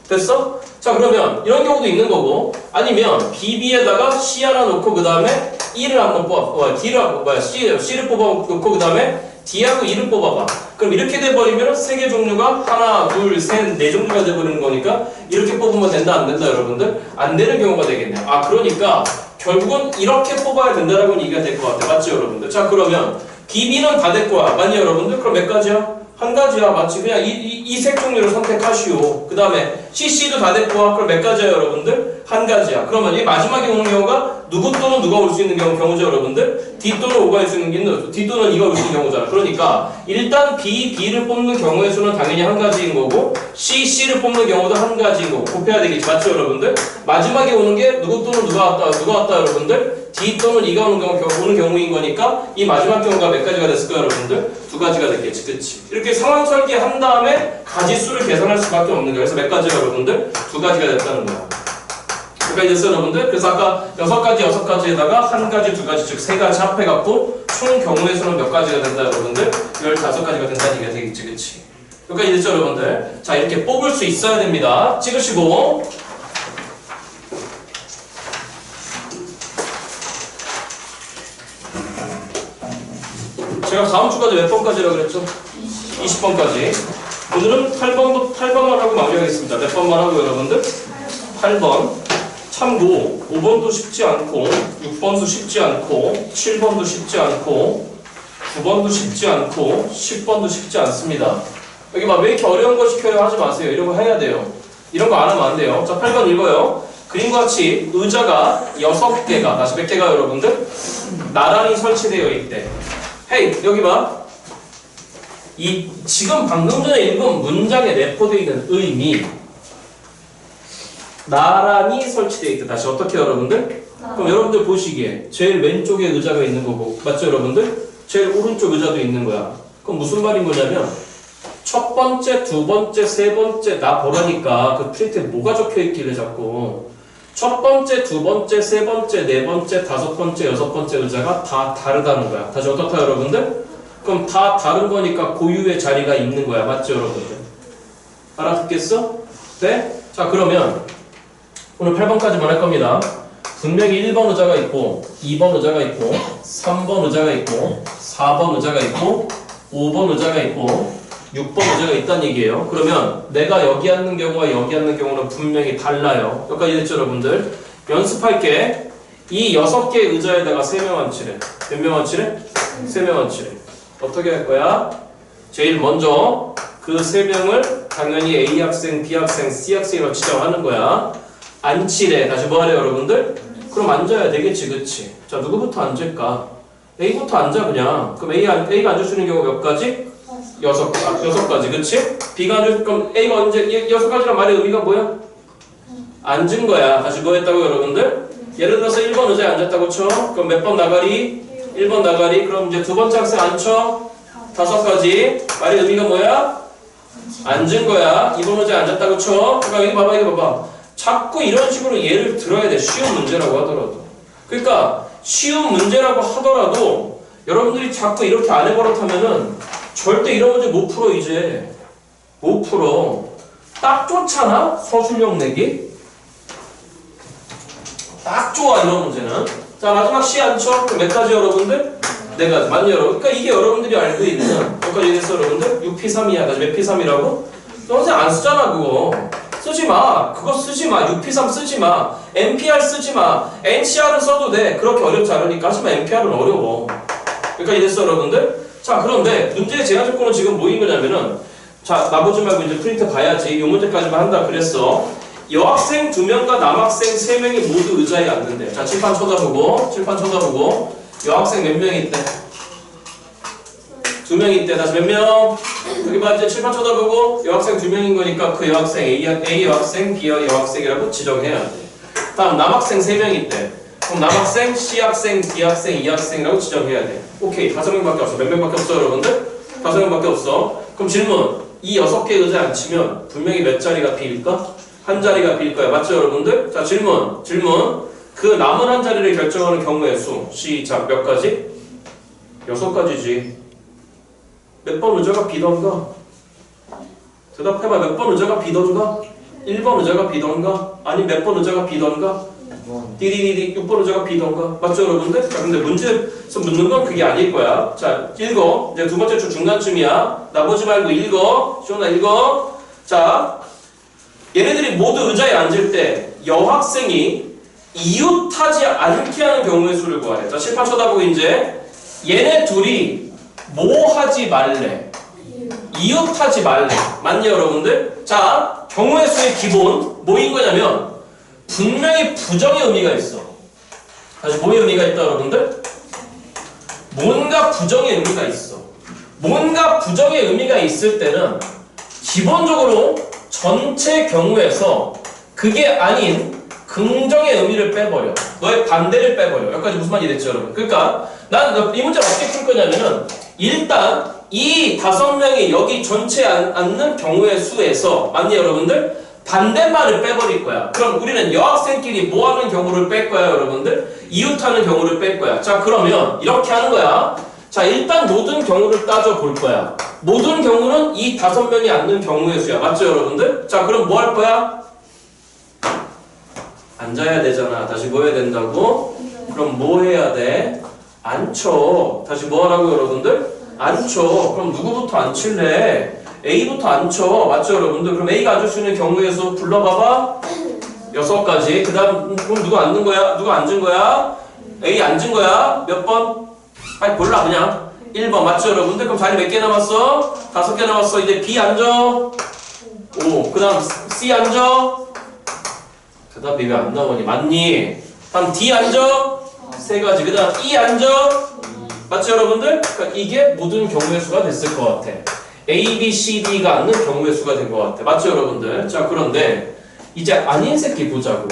됐어? 자 그러면 이런 경우도 있는 거고 아니면 B, B에다가 C 하나 놓고 그 다음에 E를 한번 C를 뽑아놓고 그 다음에 D하고 E를 뽑아봐. 그럼 이렇게 돼버리면 3개 종류가 하나, 둘, 셋, 4종류가 돼버리는 거니까 이렇게 뽑으면 된다 안 된다 여러분들? 안 되는 경우가 되겠네요. 그러니까 결국은 이렇게 뽑아야 된다라고 얘기가 될 것 같아. 맞죠 여러분들? 자 그러면 B, B는 다 됐고 맞니 여러분들? 그럼 몇 가지야? 한 가지야. 맞지? 그냥 이 색 종류를 선택하시오. 그 다음에 CC도 다 됐고 그럼 몇 가지야 여러분들? 한 가지야. 그러면 이 마지막에 오는 경우가 누구 또는 누가 올 수 있는 경우죠 여러분들? D 또는 O가 올 수 있는 경우, D 또는 E가 올 수 있는 경우잖아. 그러니까 일단 B, B를 뽑는 경우의 수는 당연히 한 가지인 거고 C, C를 뽑는 경우도 한 가지인 거고 곱해야 되겠지. 맞죠 여러분들? 마지막에 오는 게 누구 또는 누가 왔다 여러분들? D 또는 E가 오는 경우인 거니까 이 마지막 경우가 몇 가지가 됐을까 여러분들? 2가지가 됐겠지. 그치? 이렇게 상황 설계한 다음에 가지수를 계산할 수밖에 없는 거야. 그래서 몇 가지야 여러분들? 2가지가 됐다는 거야. 여기까지 됐어요 여러분들? 그래서 아까 6가지에다가 1가지, 2가지 즉 3가지 합해갖고 총 경우의 수는 몇 가지가 된다 여러분들? 15가지가 된다는 얘기가 되겠지. 그치? 여기까지 됐죠 여러분들? 자 이렇게 뽑을 수 있어야 됩니다. 찍으시고 제가 다음 주까지 몇 번까지라고 그랬죠? 20번까지. 오늘은 8번만 하고 마무리하겠습니다. 몇 번만 하고 여러분들? 8번. 참고 5번도 쉽지 않고 6번도 쉽지 않고 7번도 쉽지 않고 9번도 쉽지 않고 10번도 쉽지 않습니다. 여기 막 왜 이렇게 어려운 거 시켜요? 하지 마세요. 이런 거 해야 돼요. 이런 거 안 하면 안 돼요. 자 8번 읽어요. 그림과 같이 의자가 6개가 다시 몇 개가 여러분들? 나란히 설치되어 있대. 헤이 여기 봐. 이 지금 방금 전에 읽은 문장에 내포되어 있는 의미 나란히 설치되어 있다. 다시 어떻게 여러분들? 그럼 여러분들 보시기에 제일 왼쪽에 의자가 있는 거고 맞죠 여러분들? 제일 오른쪽 의자도 있는 거야. 그럼 무슨 말인 거냐면 첫 번째, 두 번째, 세 번째 나 보라니까 그 프린트에 뭐가 적혀있길래 자꾸 첫 번째, 두 번째, 세 번째, 네 번째, 다섯 번째, 여섯 번째 의자가 다 다르다는 거야. 다시 어떻다 여러분들? 그럼 다 다른 거니까 고유의 자리가 있는 거야. 맞죠 여러분들? 알아듣겠어? 네? 자 그러면 오늘 8번까지만 할 겁니다. 분명히 1번 의자가 있고 2번 의자가 있고 3번 의자가 있고 4번 의자가 있고 5번 의자가 있고 6번 의자가 있다는 얘기예요. 그러면 내가 여기 앉는 경우와 여기 앉는 경우는 분명히 달라요. 여기까지 됐죠 여러분들? 연습할게. 이 6개의 의자에다가 3명 앉히래. 몇 명 앉히래? 3명 앉히래. 어떻게 할 거야? 제일 먼저 그 3명을 당연히 A 학생, B 학생, C 학생으로 지정하는 거야. 앉히래. 다시 뭐 하래 여러분들? 그럼 앉아야 되겠지. 그치? 자 누구부터 앉을까? A부터 앉아 그냥. 그럼 A가 앉을 수 있는 경우 몇 가지? 6가지. 그치? B가 앉을 그럼 A가 언제 6가지란 말의 의미가 뭐야? 앉은 거야. 다시 뭐 했다고 여러분들? 예를 들어서 1번 의자에 앉았다고 쳐. 그럼 몇 번 나가리? 1번 나가리. 그럼 이제 두 번째 학생 앉혀. 5가지. 말의 의미가 뭐야? 앉은 거야. 이번 문제 앉았다고 쳐. 그러니까 여기 봐봐, 이거 봐봐. 자꾸 이런 식으로 예를 들어야 돼. 쉬운 문제라고 하더라도. 그러니까 쉬운 문제라고 하더라도 여러분들이 자꾸 이렇게 안 해버릇하면은 절대 이런 문제 못 풀어 이제. 못 풀어. 딱 좋잖아? 서술형 내기. 딱 좋아 이런 문제는. 자 마지막 시 앉혀. 몇 가지 여러분들? 4가지. 맞니 여러분? 그러니까 이게 여러분들이 알고 있는 여기까지 얘기했어 여러분들? 6P3이야. 다시 몇 P3이라고? 선생 안 쓰잖아 그거. 쓰지 마. 그거 쓰지 마. 6P3 쓰지 마. NPR 쓰지 마. NCR은 써도 돼. 그렇게 어렵지 않으니까. 하지만 NPR은 어려워. 그러니까 이랬어 여러분들? 자 그런데 문제의 제한 조건은 지금 뭐인 거냐면은 자 나보지 말고 이제 프린트 봐야지. 이 문제까지만 한다 그랬어. 여학생 2명과 남학생 3명이 모두 의자에 앉는데. 자 칠판 쳐다보고 여학생 몇 명 있대? 2명 있대. 다시 몇 명? 여기 봐 이제 칠판 쳐다보고 여학생 2명인 거니까 그 여학생 A 여학생, B 여학생이라고 지정해야 돼. 다음 남학생 3명 있대. 그럼 남학생, C학생, D학생, E학생이라고 지정해야 돼. 오케이 5명밖에 없어. 몇 명밖에 없어 여러분들? 5명밖에 없어. 그럼 질문. 이 6개 의자에 앉히면 분명히 몇 자리가 비일까? 한 자리가 비일 거야. 맞죠 여러분들? 자 질문. 그 남은 한 자리를 결정하는 경우의 수. 시작. 몇 가지? 6가지지. 몇 번 의자가 비던가? 대답해봐. 몇 번 의자가 비던가? 1번 의자가 비던가? 아니 몇 번 의자가 비던가? 디디디디 6번 의자가 비던가? 맞죠 여러분들? 자 근데 문제에서 묻는 건 그게 아닐 거야. 자 읽어. 이제 두 번째 줄 중간쯤이야. 나 보지 말고 읽어. 시원아 읽어. 자 얘네들이 모두 의자에 앉을 때 여학생이 이웃하지 않게 하는 경우의 수를 구하래. 자 칠판 쳐다보고 이제 얘네 둘이 뭐 하지 말래? 이웃하지 말래. 맞니 여러분들? 자 경우의 수의 기본 뭐인 거냐면 분명히 부정의 의미가 있어. 다시 뭐의 의미가 있다 여러분들? 뭔가 부정의 의미가 있어. 뭔가 부정의 의미가 있을 때는 기본적으로 전체 경우에서 그게 아닌 긍정의 의미를 빼버려. 너의 반대를 빼버려. 여기까지 무슨 말이 됐죠 여러분? 그러니까 난 이 문제를 어떻게 풀 거냐면은 일단 이 5명이 여기 전체에 앉는 경우의 수에서 맞니 여러분들? 반대말을 빼버릴 거야. 그럼 우리는 여학생끼리 뭐 하는 경우를 뺄 거야 여러분들? 이웃하는 경우를 뺄 거야. 자 그러면 이렇게 하는 거야. 자 일단 모든 경우를 따져볼 거야. 모든 경우는 이 5명이 앉는 경우의 수야. 맞죠 여러분들? 자 그럼 뭐 할 거야? 앉아야 되잖아. 다시 뭐 해야 된다고? 그럼 뭐 해야 돼? 앉혀. 다시 뭐 하라고 여러분들? 앉혀. 그럼 누구부터 앉힐래? A부터 앉혀. 맞죠 여러분들? 그럼 A가 앉을 수 있는 경우의 수 불러봐봐. 6가지. 그 다음 그럼 누가 앉는 거야? 누가 앉은 거야? A 앉은 거야? 몇 번? 빨리 골라 그냥. 1번 맞죠 여러분들? 그럼 자리 몇 개 남았어? 5개 남았어. 이제 B 앉아. 5. 그 다음 C 앉아. 대답이 왜 안 나오니? 맞니? 다음 D 앉아. 3가지. 그 다음 E 앉아. 맞죠 여러분들? 그러니까 이게 모든 경우의 수가 됐을 것 같아. A, B, C, D가 앉는 경우의 수가 된 것 같아. 맞죠 여러분들? 자 그런데 이제 아닌 새끼 보자고.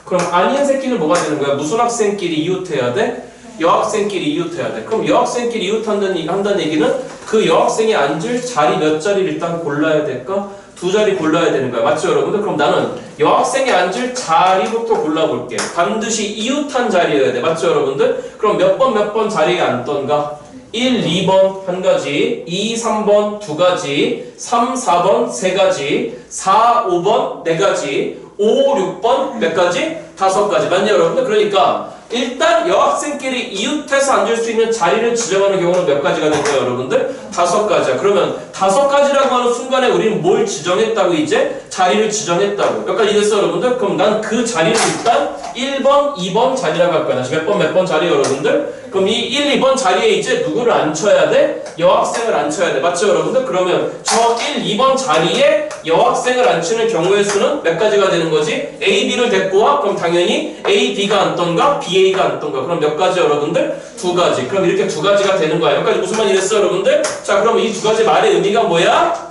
그럼 아닌 새끼는 뭐가 되는 거야? 무슨 학생끼리 이웃해야 돼? 여학생끼리 이웃해야 돼. 그럼 여학생끼리 이웃한다는 얘기는 그 여학생이 앉을 자리 몇 자리를 일단 골라야 될까? 2자리 골라야 되는 거야. 맞죠 여러분들? 그럼 나는 여학생이 앉을 자리부터 골라볼게. 반드시 이웃한 자리여야 돼. 맞죠 여러분들? 그럼 몇 번 자리에 앉던가? 1, 2번 1가지, 2, 3번 2가지, 3, 4번 3가지, 4, 5번 4가지, 5, 6번 몇 가지? 5가지. 맞냐 여러분들? 그러니까 일단 여학생끼리 이웃해서 앉을 수 있는 자리를 지정하는 경우는 몇 가지가 된 거예요 여러분들? 5가지야. 그러면 5가지라고 하는 순간에 우리는 뭘 지정했다고 이제? 자리를 지정했다고. 몇 가지 됐어 여러분들? 그럼 난 그 자리를 일단 1번, 2번 자리라고 할 거야. 다시 몇 번 자리 여러분들? 그럼 이 1, 2번 자리에 이제 누구를 앉혀야 돼? 여학생을 앉혀야 돼. 맞죠 여러분들? 그러면 저 1, 2번 자리에 여학생을 앉히는 경우의 수는 몇 가지가 되는 거지? A, B를 데리고 와? 그럼 당연히 A, B가 앉던가 B, A가 앉던가. 그럼 몇 가지 여러분들? 2가지. 그럼 이렇게 2가지가 되는 거야. 여기까지 무슨 말이 됐어 여러분들? 자 그럼 이 2가지 말의 의미가 뭐야?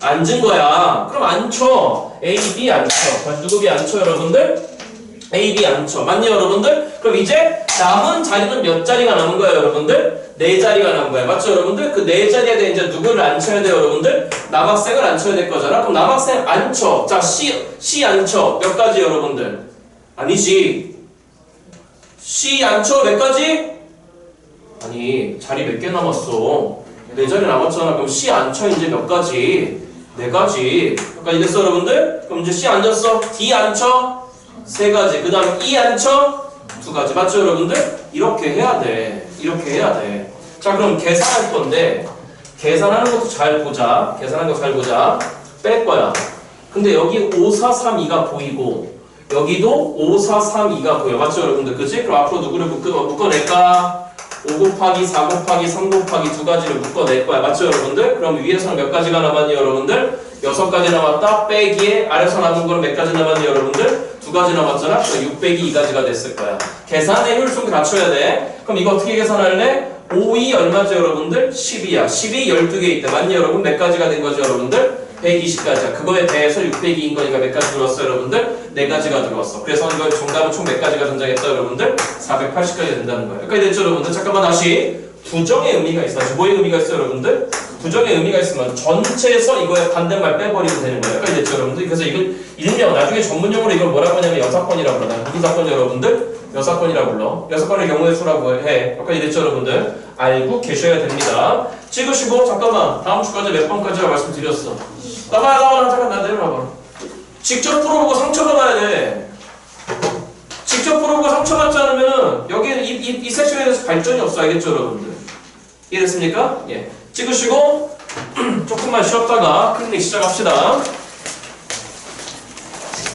앉은 거야. 그럼 앉혀. A, B 앉혀. 누구 B 앉혀 여러분들? A, B 앉혀. 맞니 여러분들? 그럼 이제 남은 자리는 몇 자리가 남은 거예요 여러분들? 4자리가 남은 거예요. 맞죠 여러분들? 그 4자리에 대해 이제 누구를 앉혀야 돼요 여러분들? 남학생을 앉혀야 될 거잖아. 그럼 남학생 앉혀. 자 C 앉혀. 몇 가지 여러분들? 아니지. C 앉혀 몇 가지? 아니 자리 몇 개 남았어? 4자리 남았잖아. 그럼 C 앉혀 이제 몇 가지? 4가지. 몇 가지 됐어 여러분들? 그럼 이제 C 앉았어. D 앉혀 3가지. 그 다음에 E 앉혀 2가지. 맞죠 여러분들? 이렇게 해야 돼. 이렇게 해야 돼. 자 그럼 계산할 건데 계산하는 것도 잘 보자. 계산하는 거 잘 보자. 뺄 거야. 근데 여기 5, 4, 3, 2가 보이고 여기도 5, 4, 3, 2가 보여. 맞죠 여러분들? 그치? 그럼 앞으로 누구를 묶어낼까? 5 곱하기 4 곱하기 3 곱하기 2가지를 묶어낼 거야. 맞죠 여러분들? 그럼 위에서는 몇 가지가 남았니 여러분들? 6가지 남았다. 빼기에 아래서 남은 거는 몇 가지 남았니 여러분들? 2가지 남았잖아. 그럼 6 빼기 2가지가 됐을 거야. 계산의 효율성도 갖춰야 돼. 그럼 이거 어떻게 계산할래? 5이 얼마죠 여러분들? 10이야. 10이 12개 있다. 맞니 여러분? 몇 가지가 된 거죠 여러분들? 120가지야. 그거에 대해서 6 빼기 2인 거니까 몇 가지 들어왔어 여러분들? 4가지가 들어왔어. 그래서 이거 정답은 총 몇 가지가 등장했다 여러분들? 480가지 된다는 거예요. 여기까지 됐죠 여러분들? 잠깐만 다시 부정의 의미가 있어. 뭐의 의미가 있어 여러분들? 부정의 의미가 있으면 전체에서 이거의 반대말 빼버리면 되는 거예요. 여기까지 됐죠 여러분들? 그래서 이건 일명 나중에 전문용어로 이걸 뭐라고 하냐면 여사건이라고 그러나 무슨 사건 여러분들? 여사건이라고 불러. 여사건의 경우의 수라고 해. 여기까지 됐죠 여러분들? 알고 계셔야 됩니다. 찍으시고 잠깐만 다음 주까지 몇 번까지라고 말씀드렸어. 나가 잠깐 나 내려놔봐. 직접 풀어보고 상처받아야 돼. 직접 풀어보고 상처받지 않으면 여기 이 섹션에 대해서 발전이 없어. 알겠죠 여러분들? 이해됐습니까? 예. 찍으시고 조금만 쉬었다가 클리닉 시작합시다.